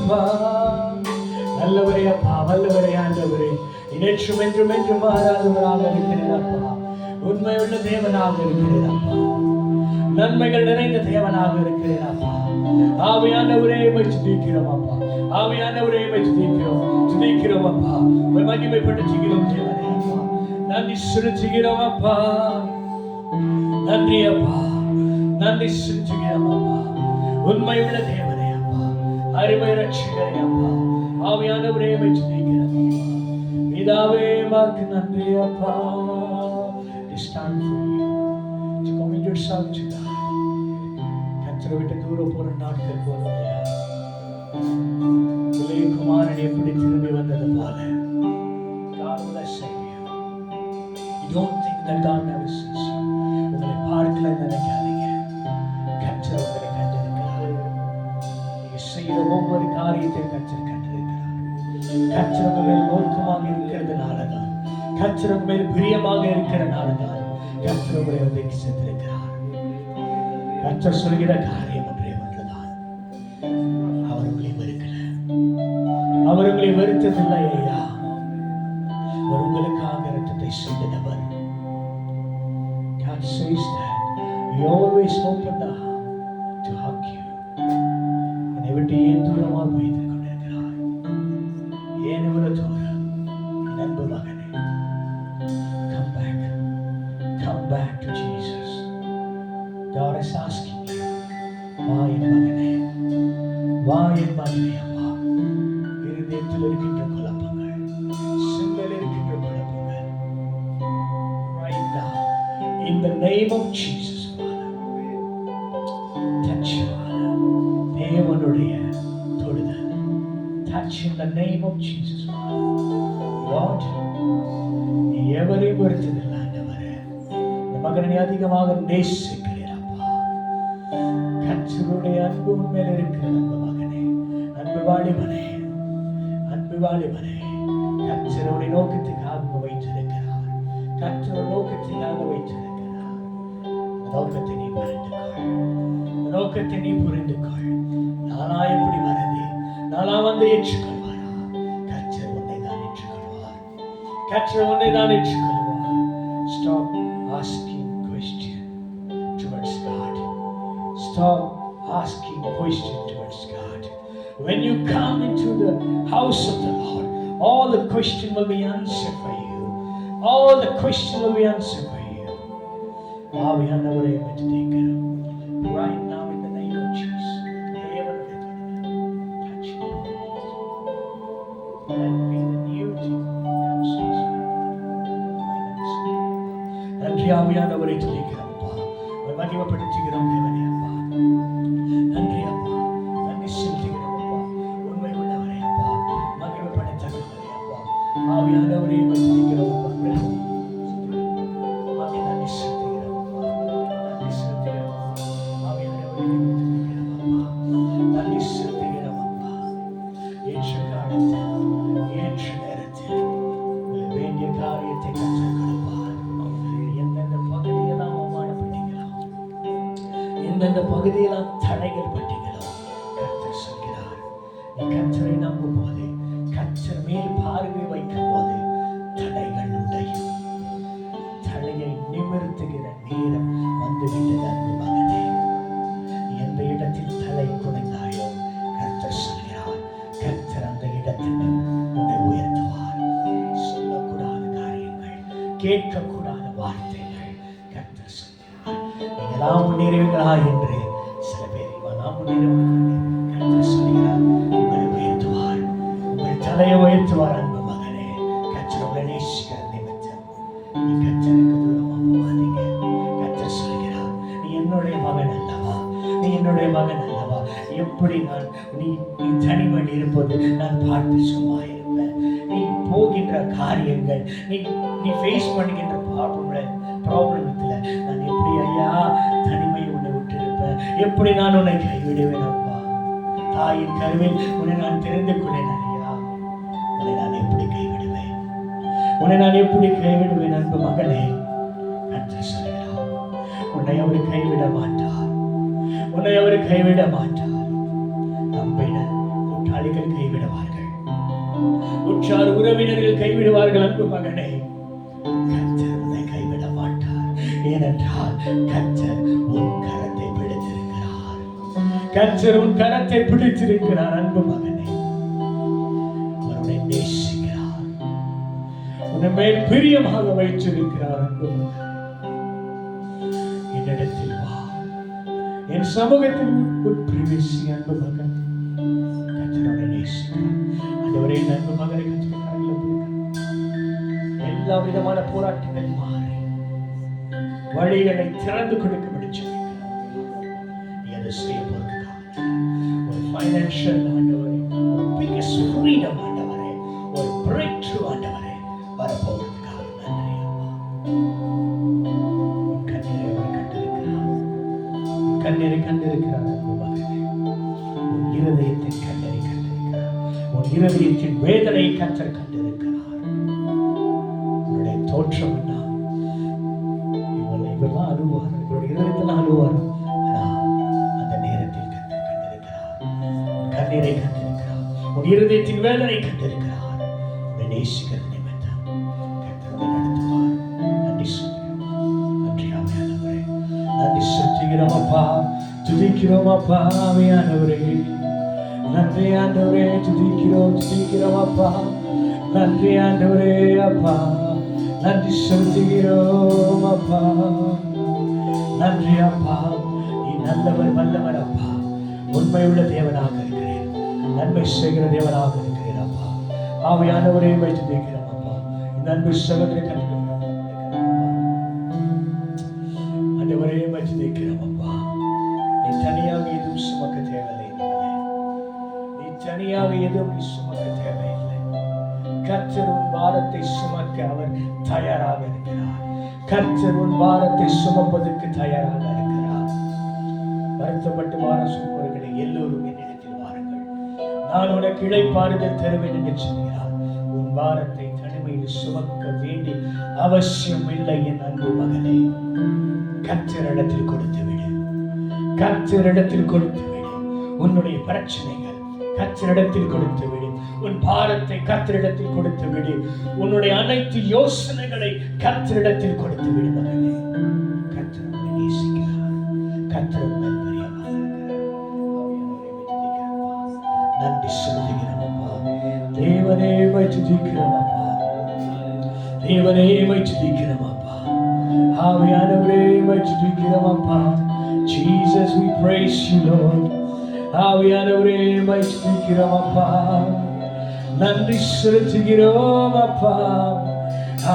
[SPEAKER 3] அப்பா. நல்லவரே அப்பா, வல்லவரே ஆண்டவரே, நேற்றும் என்றும் என்றும் மாறாதவராக இருக்கிறேன் அப்பா. உண்மையுள்ள தேவனாக இருக்கிறேன் அப்பா. நன்மைகள் நிறைந்த தேவனாக இருக்கிறேன் அப்பா. ஆவியானவரே துதிக்கிறோம் அப்பா. ஆவியானவரே துதிக்கிறோம் அப்பா. மகிமைப்படுத்துகிறோம் தேவனே அப்பா. நன்றி செலுத்துகிறோம் அப்பா. நன்றி அப்பா. நன்றி செலுத்துகிறோம் அப்பா. உண்மையுள்ள தேவனே அப்பா. அருமை ரட்சகரே அப்பா. ஆவியானவரே துதிக்கிறோம் அப்பா. பிதாவே உமக்கு நன்றி அப்பா. It's time for you to commit yourself to God. கர்த்தரை விட்டு தூரம் போற நாட்கள் போறதையா இளைய குமாரன் எப்படி திரும்பி வந்தது போல God will save you. You don't think that God never sees you. உங்களை பார்க்கல நினைக்காதீங்க. கர்த்தர் உங்களை கண்டிருக்கிறார். நீங்க செய்யற ஒவ்வொரு காரியத்தையும் கர்த்தர் கண்டிருக்கிறார். கர்த்தர் உங்க மேல் நோக்கமாக இருக்கிறதுனாலதான், கர்த்தர் உங்க மேல் பிரியமாக இருக்கிறதுனாலதான் கர்த்தர் உங்களை உபதேசித்திருக்கிறார். கர்த்தர் சொல்கிற காரியம் ஒன்றே ஒன்றுதான். அவர் உங்களை வெறுக்கல. அவர் உங்களை வெறுத்ததில்லை ஐயா. அவர் உங்களுக்காக இரத்தத்தை சிந்தினவர். God says that He always opened the arm to hug you. என்னை விட்டு ஏன் தூரமாக போய்த்து கொண்டிருக்கிறாய்? ஏன் இவ்வளவு தூரம்? என் அன்பு மகனே, come back to Jesus. God is asking you, வா என் மகனே, வா என் மகனே அப்பா. இருதயத்தில் இருக்கின்ற குழப்பங்கள், சிந்தையில் இருக்கின்ற குழப்பங்கள், right now, in the name of Jesus, Father, touch Father, தேவனுடைய தொடுதல், touch in the name of Jesus, Father. Lord, நீ எவரையும் வெறுத்ததில்லை ஆண்டவரே. இந்த மகனை அதிகமாக நேசிக்கிறீர் அப்பா. கர்த்தருடைய அன்பு உண்மையில் இருக்கிறது அன்பு மகனே, அன்பு வாலிபனே, அன்பு வாலிபனே. கர்த்தருடைய நோக்கத்துக்காக வைத்திருக்கிறார். கர்த்தருடைய நோக்கத்துக்காக வைத்திருக்கிறார். நோக்கத்தை நீ புரிந்து கொள். நோக்கத்தை நீ புரிந்து கொள். நானா எப்படி வரது? நானா வந்து ஏற்றுக்கொள்வாரா? கர்த்தர் உன்னை தான் ஏற்றுக்கொள்வார். கர்த்தர் உன்னை தான் ஏற்றுக்கொள்வார். Stop asking question towards God. Stop asking question towards God. When you come into the house of the Lord, all the question will be answered for you. All the question will be answered for you. ஆவியானவரே துதிக்கிறோம். Right now in the name of Jesus. தேவனுடைய touch you. Let me the new thing comes to us. நன்றி ஆவியானவரை துதிக்கிறோம் அப்பா. மகிமைப்படுத்துகிறோம் தேவனே அப்பா. நன்றி அப்பா. நன்றி செலுத்துகிறோம் அப்பா. உண்மை உள்ளவரே அப்பா. மகிமைப்படுத்துகிறவரே அப்பா. ஆவியானவரை துதிக்கிறோம் அப்பா. நன்றி செலுத்துகிறோம் அப்பா. நன்றி செலுத்துகிறோம் அப்பா. ஆவியானவரை துதிக்கிறோம் அப்பா. நன்றி செலுத்துகிறோம் அப்பா. ஏற்ற காலத்தில், ஏற்ற நேரத்தில் உங்களுக்கு வேண்டிய காரியத்தை கற்றுக் கொடுப்பார். எந்தெந்த பகுதியெல்லாம் அவமானப்பட்டீங்களோ, எந்தெந்த பகுதியெல்லாம் தடைகள் பட்டீங்களோ, கர்த்தர் சொல்கிறார், நீ கர்த்தரை நம்பும் போது, கர்த்தர் மேல் பார்வை வைக்கும் போது தடைகள் உடையும். தலையை நிமிர்த்துகிற நேரம் வந்துவிட்டது அன்பு மகனே. எந்த இடத்தில் தலை குறைந்தாயோ கர்த்தர் சொல்கிறார், கர்த்தர் அந்த இடத்தில் உன்னை உயர்த்துவார். சொல்லக்கூடாத காரியங்கள், கேட்கக்கூடாத வார்த்தைகள் கர்த்தர் சொல்கிறார். நீங்களாம் முன்னேறுவீங்களா என்று சில பேர் இவெல்லாம் முன்னேறுவாங்க. கர்த்தர் சொல்கிறார், உங்களை உயர்த்துவார். உங்கள் தலையை உயர்த்துவார் அன்பு மகனே. கர்த்தர் உங்களை நேசிக்கிற நிமித்தம் நீ கர்த்தருக்கு தூரமா போகாதீங்க. கர்த்தர் சொல்கிறார், நீ என்னுடைய மகன் அல்லவா, நீ என்னுடைய மகன் அல்லவா. எப்படி நீ தனிமணி இருப்பது நான் பார்த்து சும்மா இருப்பேன். நீ போகின்ற காரியங்கள், நீ ஃபேஸ் பண்ணுகின்ற ப்ராப்ளத்துல நான் எப்படி ஐயா தனிமையை உன்னை விட்டு இருப்பேன்? எப்படி நான் உன்னை கைவிடுவேன் அப்பா? தாயின் கருவில் உன்னை நான் தெரிந்து கொண்டேன் ஐயா. உன்னை நான் எப்படி கைவிடுவேன்? உன்னை நான் எப்படி கைவிடுவேன் அன்பு மகளே? கர்த்தர் சொல்கிறார், உன்னை அவர் கைவிட மாட்டார். உன்னை அவர் கைவிட மாட்டார். நம்பின கூட்டாளிகள் கைவிடுவார்கள், உற்றார் உறவினர்கள் கைவிடுவார்கள். அன்பு மகனே, கர்த்தர் உன்னை கைவிட மாட்டார். ஏனென்றால் கர்த்தர் உன் கரத்தை பிடித்திருக்கிறார். கர்த்தர் உன் கரத்தை பிடித்திருக்கிறார். அன்பு மகனே, அவருடைய நேசிக்கிறார், உன்னை மேல் பிரியமாக வைத்திருக்கிறார். அன்பு மகனே, என்னிடத்தில் வா, என் சமூகத்தில் உட்பிரவேசி. அன்பு மகன், கர்த்தரை நேசிக்கிறார். ஆண்டவரே, அன்பு மகனை எல்லா விதமான போராட்டங்கள் மாறி வழிகளை திறந்து கொடுக்க செய்ய போறதுக்காக ஒரு ஃபைனான்ஷியல் ஆண்டவரே, ஒரு பிகெஸ்ட் ஃப்ரீடம் ஆண்டவரே, ஒரு பிரேக் த்ரூ ஆண்டவரே வரப்போறதுக்காக நன்றி. கண்ணீரை கண்டிருக்கிறார். உன் இருதயத்தின் கண்ணீரை கண்டிருக்கிறார். உன் இருதயத்தின் வேதனை கர்த்தர் கண்டிருக்கிறார். உன்னுடைய தோற்றம் என்ன? இவெல்லாம் அழுவார், இவருடைய இருதயத்தெல்லாம் அழுவார். கண்ணீரை கண்டிருக்கிறார். உன் இருதயத்தின் வேதனை கண்டிருக்கிறார். உன்னை நேசிக்கிறது நிமித்தம் கர்த்தர் நடத்துவார். நன்றி சொல்கிறோம். நன்றி ஆவியானவரே, நன்றி சொல்கிறோம் அப்பா, துதிக்கிறோம் அப்பா. ஆவியானவரே, நன்றி ஆண்டவரே, துதிக்கிறோம் அப்பா. நன்றி ஆண்டவரே அப்பா, நன்றி சொல்கிறோம் அப்பா. நன்றி அப்பா, நீ நல்லவர் வல்லவர் அப்பா, உண்மையுள்ள தேவனாக இருக்கிறேன், நன்மை செய்கிற தேவனாக இருக்கிறேன் அப்பா. ஆவியானவரே வைத்து நிற்கிறோம் அப்பா. இந்த அன்பு சகோதரி ஆண்டவரே வைத்து நிற்கிறோம் அப்பா. நீ தனியாக எதுவும் சுமக்க தேவையில்லை. நீ தனியாக எதுவும் நீ சுமக்க தேவையில்லை. கர்த்தர் உன் பாரத்தை சுமக்க அவர் தயாராக இருக்கிறார். கர்த்தர் உன் பாரத்தை சுமப்பதற்கு தயாராக இருக்கிறார். வருத்தப்பட்டு வார சுமப்பவர்களே எல்லோரும் என்னிடத்தில் வாருங்கள், நான் உனக்கு இளைப்பாறுதல் தருவேன் என்று சொல்கிறார். உன் பாரத்தை தனிமையில் சுமக்க வேண்டிய அவசியம் இல்லை. என் அன்பு மகனே, கர்த்தரிடத்தில் கொடுத்து விடு. கர்த்தரிடத்தில் கொடுத்து விடு. உன்னுடைய பிரச்சனைகள் கர்த்தரிடத்தில் கொடுத்து விடு. உன் பாரத்தை கர்த்தரிடத்தில் கொடுத்து விடு. உன்னுடைய அனைத்து யோசனைகளை கர்த்தரிடத்தில் கொடுத்து விடு மகனே. கர்த்தர் உன்னை நேசிக்கிறார். கர்த்தர் உன்னை பிரியமாக இருக்கிறார். நன்றி சொல்லுகிறோம் அப்பா. தேவனே வைத்து துதிக்கிறோம் அப்பா. தேவனே வைத்து துதிக்கிறோம் அப்பா. ஆவியானவரே வைத்து துதிக்கிறோம் அப்பா. Jesus, we praise you, Lord. ஆவியானவரே வைத்து துதிக்கிறோம் அப்பா. நன்றி செலுத்துகிறோம் அப்பா.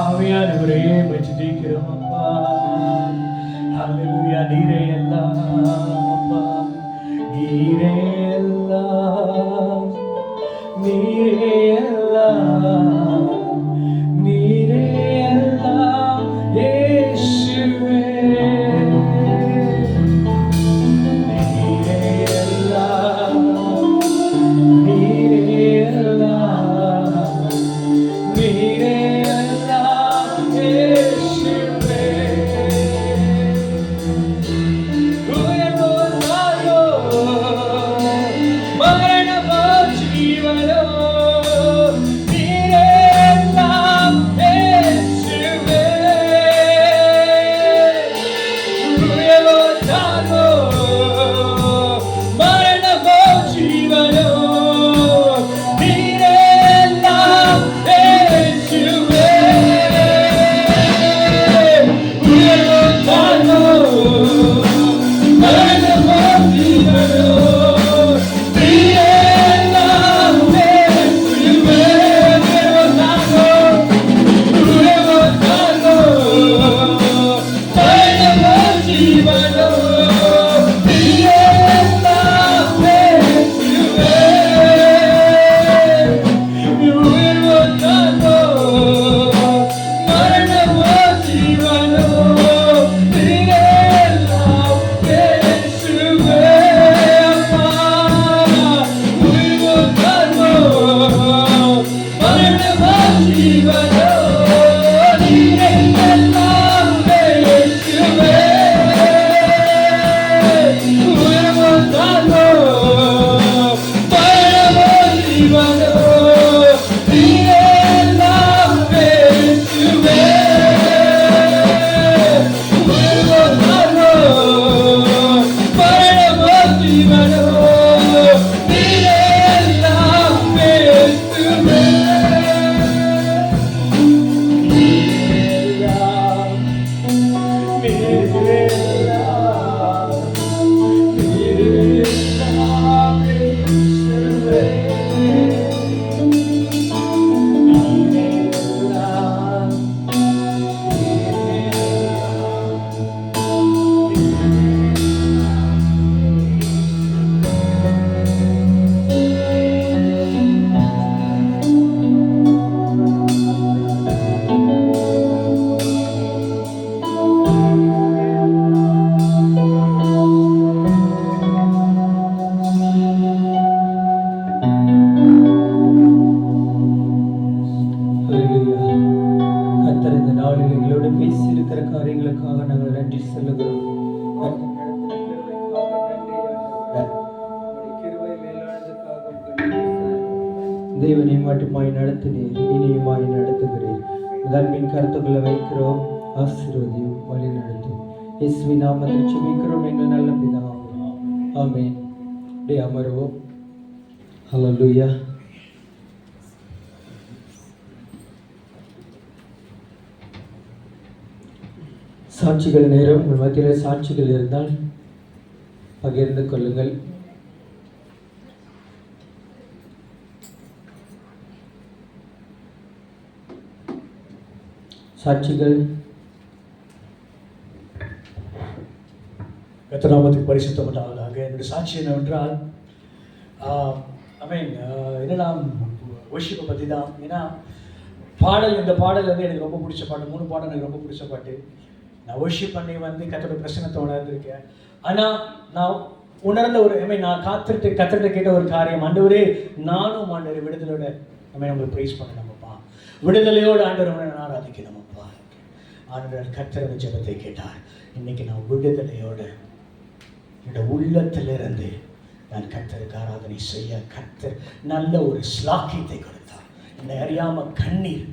[SPEAKER 3] ஆவியானவரே வைத்து துதிக்கிறோம் அப்பா. ஹல்லேலூயா. நீரே எல்லாம் அப்பா, நீரே எல்லாம், நீரே எல்லாம், நீரே எல்லாம் இயேசுவே. நீரே எல்லாம், நீரே எல்லாம், நீரே எல்லாம் இயேசுவே. மரணமோ ஜீவனோ
[SPEAKER 2] தேவனை மட்டுமாய் நடத்தினீர், இனியுமாய் நடத்துகிறீர். அன்பின் கருத்துக்களை வைக்கிறோம், ஆசீர்வதியும் வழி நடத்தும். இயேசுவின் நாமத்தில் ஜெபிக்கிறோம் எங்கள் நல்ல பிதாவே, ஆமென். அப்படியே அமருவோம். ஹல்லேலூயா. சாட்சிகள் நேரம். உங்கள் மத்தியில் சாட்சிகள் இருந்தால் பகிர்ந்து கொள்ளுங்கள். சாட்சிகள்.
[SPEAKER 3] கர்த்தர் நாமத்துக்கு பரிசுத்தப்பட்டவர்களாக. என்னுடைய சாட்சி என்னவென்றால் என்னன்னா ஒர்ஷிப்பை பற்றி தான். ஏன்னா இந்த பாடல் வந்து எனக்கு ரொம்ப பிடிச்ச பாட்டு. 3 பாடல் எனக்கு ரொம்ப பிடிச்ச பாட்டு. நான் ஒர்ஷிப் பண்ணி வந்து கர்த்தரோட பிரசன்னத்தை உணர்ந்திருக்கேன். ஆனால் நான் உணர்ந்த நான் கர்த்தர்கிட்ட கேட்ட ஒரு காரியம், ஆண்டவரே நானும் ஆண்டவர் விடுதலையோட நம்மளுக்கு ப்ரைஸ் பண்ணணுமப்பா, விடுதலையோடு ஆண்டவர் நான் ஆராதிக்கணுமப்பா. ஆண்டவர் கர்த்தரோட ஜெபத்தை கேட்டார். இன்னைக்கு நான் விடுதலையோடு என்னோட உள்ளத்திலிருந்து நான் கர்த்தருக்கு ஆராதனை செய்ய கர்த்தர் நல்ல ஒரு ஸ்லாக்கியத்தை கொடுத்தார். என்னை அறியாமல் கண்ணீர்,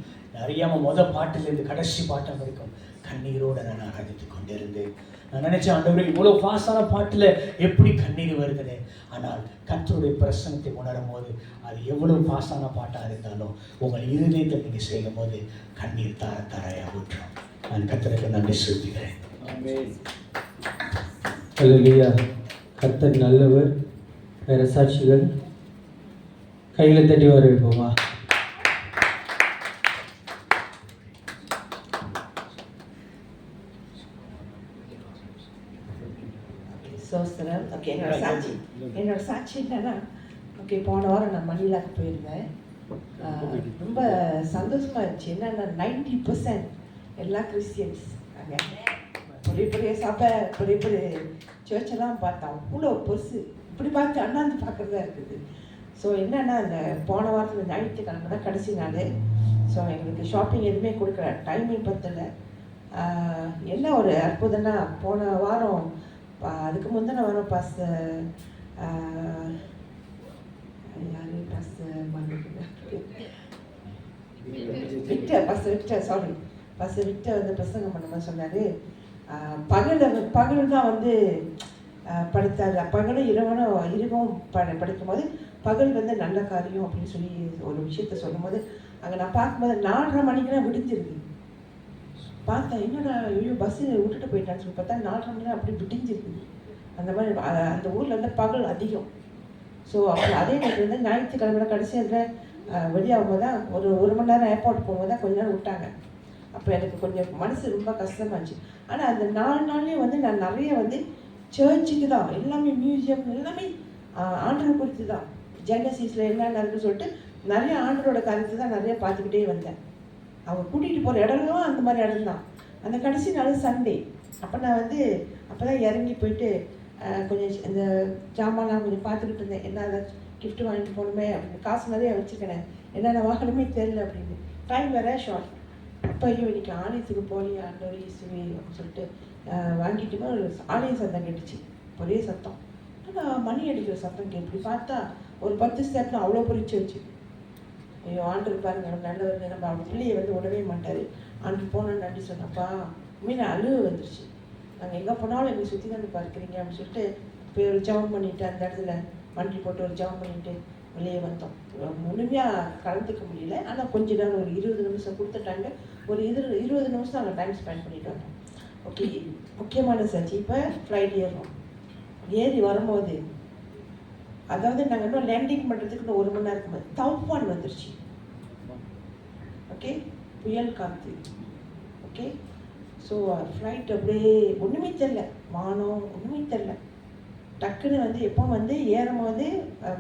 [SPEAKER 3] அறியாமல் பாட்டிலிருந்து கடைசி பாட்டம் வரைக்கும் கண்ணீரோடு நான் ஆராதித்து கொண்டிருந்தேன். நான் நினைச்சேன், ஆண்டவரே இவ்வளோ ஃபாஸ்டான பாட்டில் எப்படி கண்ணீர் வருதுன்னு. ஆனால் கர்த்தருடைய பிரசன்னத்தை உணரும் போது அது எவ்வளோ ஃபாஸ்டான பாட்டாக இருந்தாலும் உங்கள் இருதயத்தை நீங்கள் செய்யும் போது கண்ணீர் தாரையாக ஊற்றும். நான் கர்த்தருக்கு நன்றி செலுத்துகிறேன்.
[SPEAKER 2] ஹல்லேலூயா. கர்த்தர் நல்லவர். வேற சாட்சிகள் கையில தட்டி வரவேற்போமா?
[SPEAKER 6] சோஸ்திரம். ஓகே, என்னோட சாட்சி என்னன்னா, ஓகே, போன வாரம் நான் மணிலாக்கு போயிருந்தேன். ரொம்ப சந்தோஷமா இருந்துச்சு. என்னன்னா 90% எல்லா கிறிஸ்டியன்ஸ் அங்கே பெரிய சபை, பெரிய சர்ச்செல்லாம் பார்த்தா அவ்வளோ பெருசு. இப்படி பார்த்து அண்ணாந்து பார்க்குறதா இருக்குது. ஸோ என்னென்னா, இந்த போன வாரத்தில் ஞாயிற்றுக்கிழமை தான் கடைசி நாள். ஸோ எங்களுக்கு ஷாப்பிங் எதுவுமே கொடுக்கல, டைமிங் பத்தலை. என்ன ஒரு அற்புதம்னா, போன வாரம் அதுக்கு முந்தின வாரம் விக்டர் வந்து பிரசங்கம் பண்ணும்போது சொன்னார், பகல் தான் வந்து படித்தார். பகலும் இரவும் படிக்கும்போது பகல் வந்து நல்ல காரியம் அப்படின்னு சொல்லி ஒரு விஷயத்த சொல்லும்போது அங்கே நான் பார்க்கும்போது 4:30 மணிக்கெல்லாம் விடிஞ்சிருக்கு. பார்த்தேன், என்னடா ஐயோ பஸ்ஸு விட்டுட்டு போயிட்டான்னு சொல்லி பார்த்தா 4:30 மணிலாம் அப்படி விடிஞ்சிருக்குது. அந்த மாதிரி அந்த ஊரில் வந்து பகல் அதிகம். ஸோ அப்போ அதே நேரத்தில் வந்து ஞாயிற்றுக்கிழமை கடைசி அதில் வெளியாகும்போது தான் ஒரு மணி நேரம் ஏர்போர்ட் போகும்போது தான் கொஞ்ச நேரம் விட்டாங்க. அப்போ எனக்கு கொஞ்சம் மனசு ரொம்ப கஷ்டமாச்சு. ஆனால் அந்த 4 நாள்லேயும் வந்து நான் நிறைய வந்து சர்ச்சுக்கு தான், எல்லாமே மியூசியம், எல்லாமே ஆண்டவர் குறித்து தான், ஜெனசிஸில் என்னென்ன இருக்குன்னு சொல்லிட்டு நிறைய ஆண்டரோட காரியத்தை தான் நிறைய பார்த்துக்கிட்டே வந்தேன். அவங்க கூட்டிகிட்டு போகிற இடங்களும் அந்த மாதிரி இடம் தான். அந்த கடைசி நாள் சண்டே. அப்போ நான் வந்து அப்போ தான் இறங்கி போயிட்டு கொஞ்சம் இந்த ஜாமான்லாம் கொஞ்சம் பார்த்துக்கிட்டு இருந்தேன். என்ன கிஃப்ட் வாங்கிட்டு போகணுமே அப்படின்னு, காசு நிறைய வச்சுக்கிறேன், என்னென்ன வாங்கணுமே தெரியல அப்படின்னு. டைம் வேற ஷார்ட். அப்போ ஐயோ இன்னைக்கு ஆலயத்துக்கு போலி ஆண்டவர் இயேசுவே அப்படின்னு சொல்லிட்டு வாங்கிட்டுமே ஒரு ஆலய சத்தம் கேட்டுச்சு, ஒரே சத்தம். ஆனால் மணி அடிக்கிற சத்தம் கேட்டு பார்த்தா ஒரு 10 ஸ்டெப்ல அவ்வளோ பொறிச்சு வச்சு. ஐயோ ஆண்டவர் பாருங்க நல்லவர், நம்ம அவங்க பிள்ளையை வந்து விடவே மாட்டார். ஆண்டு போனோன்னு நன்றி சொன்னப்பா மீன் அழுவு வந்துருச்சு. நாங்கள் எங்கே போனாலும் எங்களை சுற்றி தான் பார்க்குறீங்க அப்படின்னு சொல்லிட்டு போய் ஒரு ஜபம் பண்ணிவிட்டு அந்த இடத்துல வண்டி போட்டு ஒரு ஜபம் பண்ணிவிட்டு வெளியே வந்தோம். முழுமையாக கலந்துக்க முடியல, ஆனால் கொஞ்ச நேரம் ஒரு 20 நிமிஷம் கொடுத்துட்டாங்க. ஒரு 20 நிமிஷம் நாங்கள் டைம் ஸ்பெண்ட் பண்ணிட்டு வந்தோம். ஓகே, முக்கியமான சாட்சி. இப்போ ஃப்ளைட் ஏறி வரும்போது, அதாவது நாங்கள் இன்னும் லேண்டிங் பண்ணுறதுக்கு இன்னும் 1 மணி நேரம் இருக்கும்போது தௌஃபான் வந்துருச்சு. ஓகே, புயல் காற்று. ஓகே, ஸோ ஃப்ளைட் அப்படியே ஒன்றுமே தெரில, வானம் ஒன்றுமே தெரில. டக்குன்னு வந்து எப்போ வந்து ஏறும்போது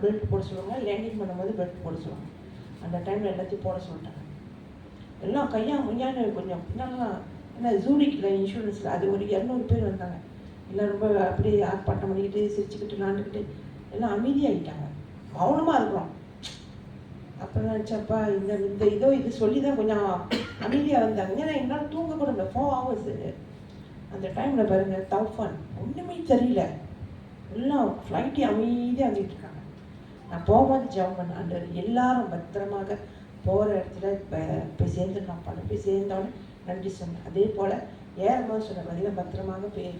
[SPEAKER 6] பெல்ட் போட சொல்லுவாங்க, லேண்டிங் பண்ணும்போது பெல்ட் போட சொல்லுவாங்க. அந்த டைமில் எல்லாத்தையும் போட சொல்லிட்டாங்க. எல்லாம் கையா முய்யான்னு கொஞ்சம் பின்னாலாம். ஏன்னா ஜூரிக்கில் இன்சூரன்ஸில் அது ஒரு 200 பேர் வந்தாங்க. எல்லாம் ரொம்ப அப்படியே ஆர்ப்பாட்டம் பண்ணிக்கிட்டு சிரிச்சுக்கிட்டு விளாண்டுக்கிட்டு எல்லாம் அமைதியாகிட்டாங்க. மௌனமாக இருக்கிறோம். அப்புறம் நினச்சப்பா இது சொல்லி தான் கொஞ்சம் அமைதியாக வந்தாங்க. ஏன்னா என்னால் தூங்க கூட இல்லை, 4 hours. அந்த டைமில் பாருங்கள் தௌஃபான், ஒன்றுமே தெரியல, எல்லாம் ஃப்ளைட்டே அமைதியாக வந்துட்டு இருக்காங்க. நான் போகும்போது ஜெபம் பண்ண ஆண்டவர் எல்லாரும் பத்திரமாக போகிற இடத்துல போய் சேர்ந்துருக்கான். போய் சேர்ந்தோடனே நன்றி சொன்னேன். அதே போல் ஏறும்போது சொன்னேன், வழியில் பத்திரமாக போய்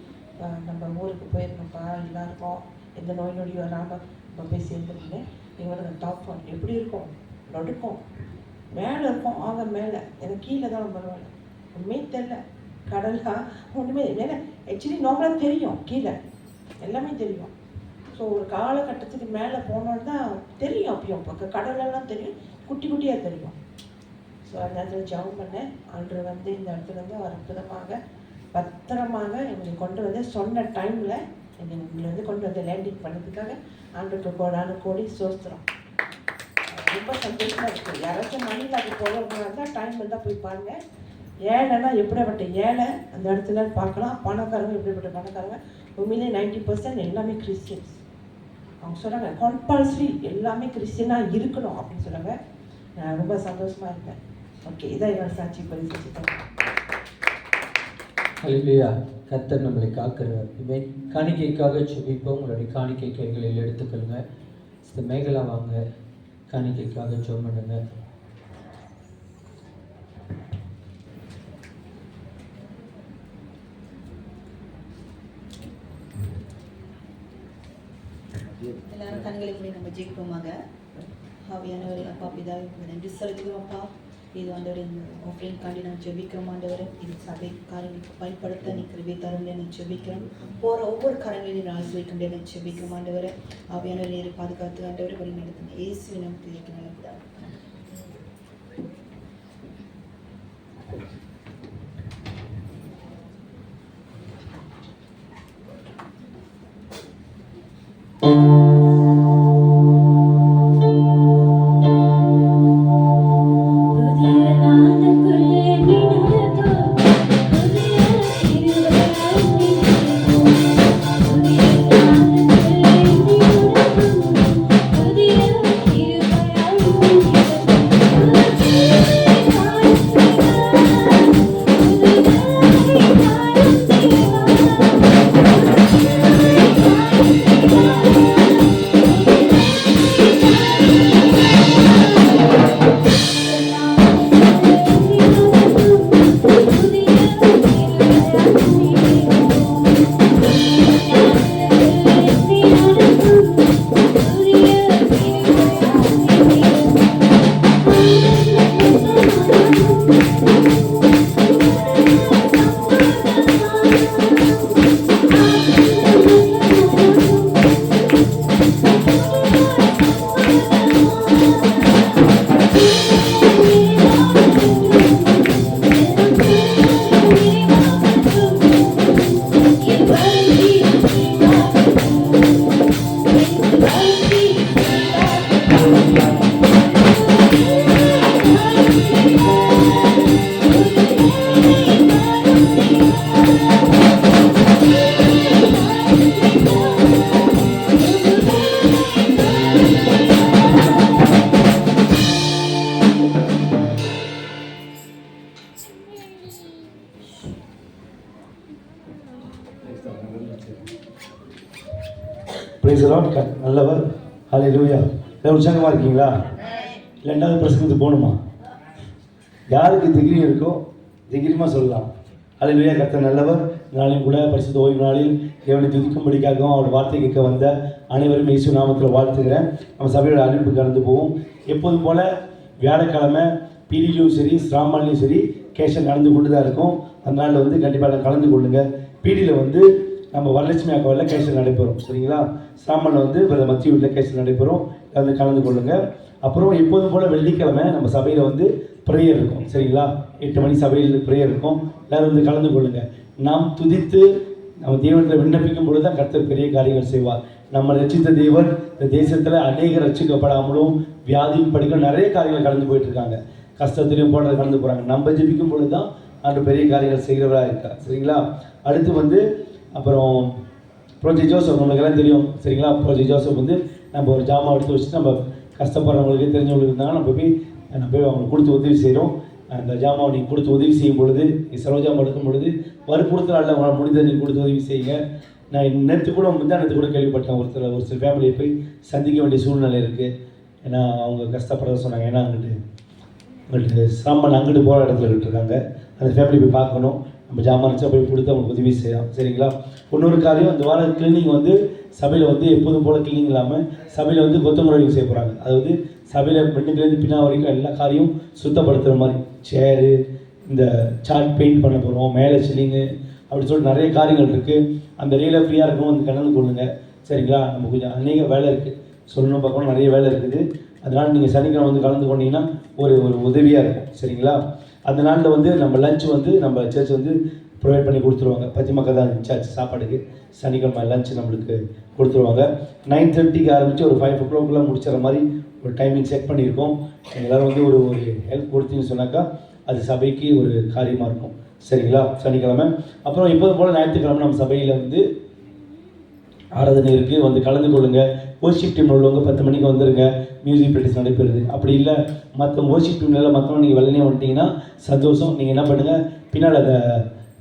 [SPEAKER 6] நம்ம ஊருக்கு போயிருந்தோம்ப்பா, எல்லாருக்கும் எந்த நோய் நொடியும் வராமல் நம்ம போய் சேர்ந்துருக்கேன். இவங்க டாப் ஒன் எப்படி இருக்கும், நொடுக்கும் மேலே இருக்கும். அவங்க மேலே எனக்கு கீழே தான் பரவாயில்ல, உண்மையே தெரில. கடலாம் ஒன்றுமே ஏன்னா ஆக்சுவலி நார்மலாக தெரியும், கீழே எல்லாமே தெரியும். ஸோ ஒரு காலகட்டத்துக்கு மேலே போனோன்னு தான் தெரியும். அப்பயும் இப்போ கடலெல்லாம் தெரியும், குட்டி குட்டியாக தெரியும். ஸோ அந்த இடத்துல ஜெபம் பண்ணேன். அன்று வந்து இந்த இடத்துல வந்து அவர் அற்புதமாக பத்திரமாக எங்களை கொண்டு வந்து சொன்ன டைமில் எங்களை வந்து கொண்டு வந்து லேண்டிங் பண்ணதுக்காக ஆண்டுக்கு கோடி சோஸ்திரம். ரொம்ப சந்தோஷமாக இருக்குது. யாராச்சும் மணியில் அது போகிறவங்க இருந்தால் டைம் இருந்தால் போய் பாருங்கள். ஏழைன்னா எப்படிப்பட்ட ஏழை அந்த இடத்துல பார்க்கலாம். பணக்காரங்க எப்படிப்பட்ட பணக்காரங்க. உண்மையிலே 90% எல்லாமே கிறிஸ்டியன்ஸ். அவங்க சொல்கிறாங்க கம்பல்சரி எல்லாமே கிறிஸ்டியனாக இருக்கணும் அப்படின்னு சொல்கிறாங்க. நான் ரொம்ப சந்தோஷமாக இருக்கேன். ஓகே, இதான் என்னோட சாட்சி பரிசு.
[SPEAKER 2] ஹல்லேலூயா. கர்த்தர் நம்மளை காக்கிறவர். இவை காணிக்கைக்காக ஜெபிப்போம். உங்களுடைய காணிக்கை கைகளில் எடுத்துக்கொள்ளுங்க. இந்த மேகலா வாங்க, காணிக்கைக்காக ஜெபம் பண்ணுங்க.
[SPEAKER 7] எல்லாரும் கண்களை மூடி நம்ம ஜெயிப்போமாக. ஆவியானவரே, அப்பா பிதாவே நன்றி செலுத்துகிறோம் அப்பா. இது ஆண்டவரே, இந்த ஆஃபரிங் காண்டி நான் ஜெபிக்கிறோம் ஆண்டவரே. இது சபை காரியங்களுக்கு பயன்படுத்த நீ கிருபை தரும்னு நான் ஜெபிக்கிறோம். போகிற ஒவ்வொரு காரியங்களையும் நான் ஆசிரியக்கின்றே நான் ஜெபிக்கிறோம் ஆண்டவரே. ஆவியானவரே, நீரை பாதுகாத்து ஆண்டவரே வழி நடத்துங்க. இயேசுவின் நாமத்தில் இருக்கிற நல்ல பிதாவே.
[SPEAKER 1] Praise the Lord. நல்லவர். ஹல்லேலூயா. எல்லாம் உற்சாகமாக இருக்கீங்களா? ரெண்டாவது பிரசங்கத்துக்கு போகணுமா? யாருக்கு டிகிரி இருக்கோ தைரியமாக சொல்லலாம். ஹல்லேலூயா. கர்த்தர் நல்லவர். நாளையும் கூட பரிசுத்த ஓய்வு நாளில் தேவனை துதிக்கும்படிக்காகவும் அவர் வார்த்தை கேட்க வந்த அனைவரும் இயேசு நாமத்தில் வாழ்த்துக்கிறேன். நம்ம சபையோட அறிவிப்பு கலந்து போவோம். எப்போதும் போல் வியாழக்கிழமை பிடிலையும் சரி ஸ்ராமான்லையும் சரி கேஷன் நடந்து கொண்டு தான் இருக்கும். அதனால் வந்து கண்டிப்பாக கலந்து கொள்ளுங்கள். பிடியில் வந்து நம்ம வரலட்சுமி அக்காவில் கேஷன் நடைபெறும். சரிங்களா? ஸ்ராமனில் வந்து மத்திய வீட்டில் கேஷன் நடைபெறும். அதில் கலந்து கொள்ளுங்கள். அப்புறம் எப்போதும் போல் வெள்ளிக்கிழமை நம்ம சபையில் வந்து ப்ரேயர் இருக்கும். சரிங்களா? 8 மணி சபையில் ப்ரேயர் இருக்கும். எல்லோரும் வந்து கலந்து கொள்ளுங்கள். நாம் துதித்து நம்ம தேவனில் விண்ணப்பிக்கும் பொழுது தான் கர்த்தர் பெரிய காரியங்கள் செய்வார். நம்ம ரட்சித்த தேவன் இந்த தேசத்தில் அநேக ரட்சிக்கப்படாமலும் வியாதியும் படிக்க நிறைய காரியங்கள் கடந்து போயிட்டுருக்காங்க. கஷ்டத்திலையும் போடுறது கடந்து போகிறாங்க. நம்ம ஜெபிக்கும் பொழுது தான் அந்த பெரிய காரியங்கள் செய்கிறவராக இருக்கார். சரிங்களா? அடுத்து வந்து அப்புறம் ப்ரோஜெக்ட் ஜோசப் நம்மளுக்கெல்லாம் தெரியும். சரிங்களா? ப்ரோஜெக்ட் ஜோசப் வந்து நம்ம ஒரு ஜாமான் எடுத்து வச்சுட்டு நம்ம கஷ்டப்படுறவங்களுக்கு தெரிஞ்சவங்களுக்கு இருந்தாங்கன்னா நம்ம போய் அவங்களுக்கு கொடுத்து உதவி செய்கிறோம். அந்த ஜாமாவை நீங்கள் கொடுத்து உதவி செய்யும் பொழுது, சரோஜாமான் எடுக்கும் பொழுது வற்புறுத்தலால் உங்களால் முடிந்ததை நீங்கள் கொடுத்து உதவி செய்யுங்க. நான் நேற்று கூட முந்தானத்து கூட கேள்விப்பட்டேன், ஒரு சில ஃபேமிலியை போய் சந்திக்க வேண்டிய சூழ்நிலை இருக்குது. ஏன்னா அவங்க கஷ்டப்படுறத சொன்னாங்க. ஏன்னா அங்கிட்டு சாமான் அங்கிட்டு போகிற இடத்துல விட்டுருக்காங்க. அந்த ஃபேமிலி போய் பார்க்கணும். நம்ம ஜாமானிச்சா போய் கொடுத்து அவங்களுக்கு உதவி செய்யலாம். சரிங்களா? இன்னொரு காரியம், இந்த வாரம் கிளீனிங் வந்து சபையில் வந்து எப்போதும் போல் கிளீனிங் இல்லாமல் சபையில் வந்து கொத்தமுறைகள் செய்ய போகிறாங்க. அதாவது சபையில் பெண்ணுக்குலேருந்து பின்னா வரைக்கும் எல்லா காரியம் சுத்தப்படுத்துகிற மாதிரி, சேரு, இந்த சார்ட் பெயிண்ட் பண்ண போகிறோம், மேலே சில்லிங்கு, அப்படி சொல்லிட்டு நிறைய காரியங்கள் இருக்குது. அந்த ரீல ஃப்ரீயாக இருக்கும், வந்து கலந்து கொள்ளுங்க. சரிங்களா? நம்ம கொஞ்சம் அநேக வேலை இருக்குது, சொல்லணும் பார்க்கணும், நிறைய வேலை இருக்குது. அதனால் நீங்கள் சனிக்கிழமை வந்து கலந்து கொண்டீங்கன்னா ஒரு உதவியாக இருக்கும். சரிங்களா? அந்த நாளில் வந்து நம்ம லஞ்ச் வந்து நம்ம சர்ச் வந்து ப்ரொவைட் பண்ணி கொடுத்துருவாங்க. பத்தி மக்கள் தான் சர்ச் சாப்பாடுக்கு சனிக்கிழமை லஞ்ச் நம்மளுக்கு கொடுத்துருவாங்க. 9:30க்கு ஆரம்பித்து ஒரு 5 o'clock முடிச்சிடற மாதிரி ஒரு டைமிங் செட் பண்ணியிருக்கோம். எல்லோரும் வந்து ஒரு ஹெல்ப் கொடுத்தீங்கன்னு சொன்னாக்கா அது சபைக்கு ஒரு காரியமாக இருக்கும். சரிங்களா? சனிக்கிழமை அப்புறம் எப்போதும் போல் ஞாயிற்றுக்கிழமை நம்ம சபையில் வந்து ஆராதனை இருக்குது, வந்து கலந்து கொள்ளுங்கள். வர்ஷிப் டீம் உள்ளவங்க 10 மணிக்கு வந்துடுங்க, மியூசிக் ப்ராக்டிஸ் நடைபெறுது. அப்படி இல்லை மற்ற வர்ஷிப் டீம்ல மற்றவங்க நீங்கள் வெள்ளனே வந்துட்டீங்கன்னா சந்தோஷம். நீங்கள் என்ன பண்ணுங்கள், பின்னால் அந்த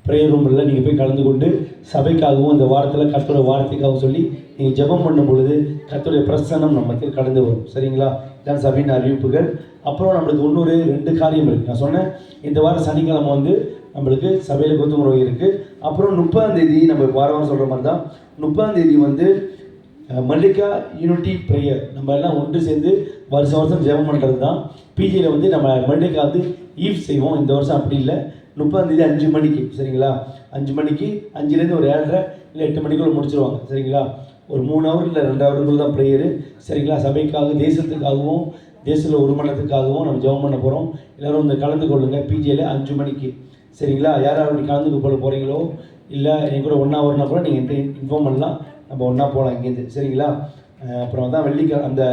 [SPEAKER 1] ப்ரேயர் ரூமில் நீங்கள் போய் கலந்து கொண்டு சபைக்காகவும் இந்த வாரத்தில் கர்த்தருடைய வார்த்தைக்காகவும் சொல்லி நீங்கள் ஜெபம் பண்ணும் பொழுது கர்த்தருடைய பிரசன்னம் நம்ம மத்தியில் கடந்து வரும். சரிங்களா? இதான் சபையின் அறிவிப்புகள். அப்புறம் நம்மளுக்கு இன்னொரு 2 காரியம் இருக்குது. நான் சொன்னேன், இந்த வாரம் சனிக்கிழமை வந்து நம்மளுக்கு சபையில் கொத்துமுறை இருக்குது. அப்புறம் 30ஆம் தேதி நம்ம வாரம் சொல்கிற மாதிரி தான் 30ஆம் தேதி வந்து மல்லிகா யூனிட்டி ப்ரேயர் நம்ம எல்லாம் ஒன்று சேர்ந்து வருஷம் ஜெபம் பண்ணுறது தான். பிஜியில் வந்து நம்ம மல்லிகா வந்து ஈவ் செய்வோம். இந்த வருஷம் அப்படி இல்லை, 30ஆம் தேதி 5 மணிக்கு. சரிங்களா? 5 மணிக்கு, 5லேருந்து ஒரு 7:30 இல்லை 8 மணிக்குள்ள முடிச்சிருவாங்க. சரிங்களா? ஒரு 3 hour இல்லை 2 hour தான் ப்ரேயரு. சரிங்களா? சபைக்காக, தேசத்துக்காகவும், தேசத்தில் உருமானத்துக்காகவும் நம்ம ஜெபம் பண்ண போகிறோம். எல்லோரும் வந்து கலந்து கொள்ளுங்கள். பிஜியில் 5 மணிக்கு. சரிங்களா? யார் அப்படி கலந்துக்க போகிறீங்களோ இல்லை என் கூட 1 hourனா கூட நீங்கள் என்கிட்ட இன்ஃபார்ம் பண்ணலாம், நம்ம ஒன்றா போகலாம் இங்கேருந்து. சரிங்களா? அப்புறம் தான் வெள்ளிக்கிழமை அந்த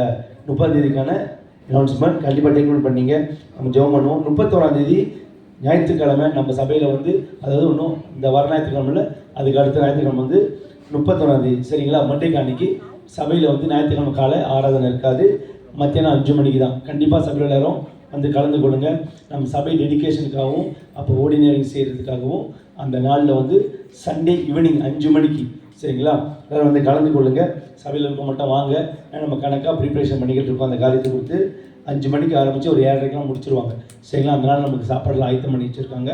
[SPEAKER 1] 30ஆம் தேதிக்கான அனௌன்ஸ்மெண்ட் கண்டிப்பாக டேக் பண்ணிங்க. நம்ம ஜெபம் பண்ணுவோம். 31ஆம் தேதி ஞாயிற்றுக்கிழமை நம்ம சபையில் வந்து, அதாவது இன்னும் இந்த வர ஞாயிற்றுக்கிழமையில் அதுக்கு அடுத்த ஞாயிற்றுக்கிழமை வந்து 31ஆம் தேதி. சரிங்களா? மண்டேக்கு அன்றைக்கி சபையில் வந்து ஞாயிற்றுக்கிழமை காலை ஆராதனை இருக்காது, மத்தியானம் 5 மணிக்கு தான். கண்டிப்பாக சபையில் எல்லாரும் வந்து கலந்து கொள்ளுங்கள். நம்ம சபை டெடிக்கேஷனுக்காகவும் அப்போ ஓர்டினரிங் செய்கிறதுக்காகவும் அந்த நாளில் வந்து சண்டே ஈவினிங் 5 மணிக்கு. சரிங்களா? எல்லோரும் வந்து கலந்து கொள்ளுங்கள். சபையில் இருக்க மட்டும் வாங்க, நம்ம கணக்காக ப்ரிப்ரேஷன் பண்ணிக்கிட்டு இருக்கோம். அந்த காரியத்தை கொடுத்து 5 மணிக்கு ஆரம்பித்து ஒரு 7:30 முடிச்சிருவாங்க. சரிங்களா? அந்த நாள் நமக்கு சாப்பாடெல்லாம் ஆயத்தம் பண்ணி வச்சுருக்காங்க.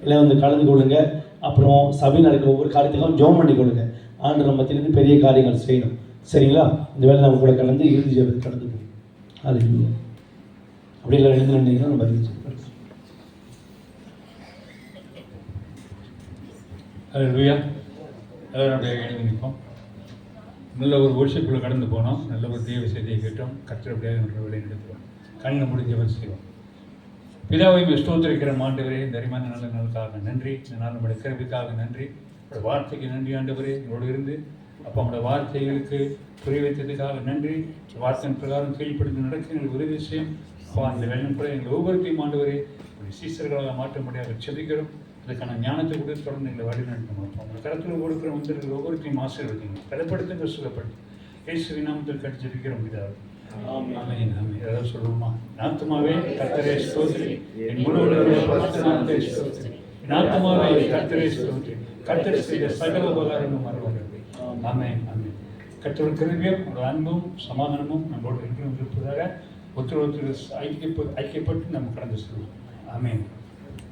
[SPEAKER 1] எல்லாம் வந்து கலந்து கொள்ளுங்கள். அப்புறம் சபை நடக்கிற ஒவ்வொரு காரியத்துக்கும் ஜெபம் பண்ணி கொள்ளுங்கள். ஆண்டு நம்ம மத்தியிலிருந்து பெரிய காரியங்கள் செய்யணும். சரிங்களா? இந்த வேலை நம்ம கூட கலந்து இறுதி ஜெபத்தில் கலந்து போகும். அது அப்படி இல்லை எழுந்து நின்றீங்கன்னா நம்ம அறிவிச்சு.
[SPEAKER 8] அல்லேலூயா. எல்லாரும் அப்படியே எழுந்து நிற்போம். நல்ல ஒரு ஒர்ஷிப்பில் கடந்து போனோம், நல்ல ஒரு தேவ செய்தியை கேட்டோம். கர்த்தர் அப்படியே நம்ம வழி நடத்துவோம். கண்ணை முடிஞ்ச வச்சு செய்வோம். பிதாவையும் ஸ்தோத்திரிக்கிற ஆண்டவரே, இந்த அருமையான நல்ல நாளுக்காக நன்றி. இந்த நாள் நம்முடைய கருவிக்காக நன்றி. உங்களோட வார்த்தைக்கு நன்றி ஆண்டவரே. உங்களோடு இருந்து அப்போ உங்களோட வார்த்தைகளுக்கு புரிய வைத்ததுக்காக நன்றி. வார்த்தையின் பிரகாரம் கீழ்ப்படுத்தி நடக்க எங்களுக்கு உதவி செய்யும். அப்போ அந்த வெள்ளம் கூட எங்கள் ஒவ்வொருத்தையும் ஆண்டவரே ஒரு சீசர்களாக மாற்ற முடியாத செபிக்கிறோம். அதுக்கான ஞானத்தை கொடுத்து தொடர்ந்து எங்களை வழி நடத்தணும். அவங்க கருத்தில் கொடுக்குற வந்திருக்கிற ஒவ்வொருத்தையும் ஆசீர்வதிங்க, பலப்படுத்துங்க, சுகப்படுத்தி இயேசுவின் நாமத்தில் கட்டி ஜெபிக்கிறோம். இதாவது ஏதாவது சொல்லுவோமா? ஆத்துமாவே கர்த்தரை ஸ்தோத்திரி, என் முழு நாமத்தை ஸ்தோத்திரி, ஆத்துமாவே கர்த்தரை ஸ்தோத்திரி, கர்த்தர் செய்த சகல உபகாரமும் மறவார்கள். ஆமென், ஆமென். கர்த்தருடைய கிருபையும் ஒரு அன்பும் சமாதானமும் நம்மளோடு இருப்பதாக ஒருத்தர் ஐக்கியப்பட்டு நம்ம கடந்து செல்வோம். ஆமென்.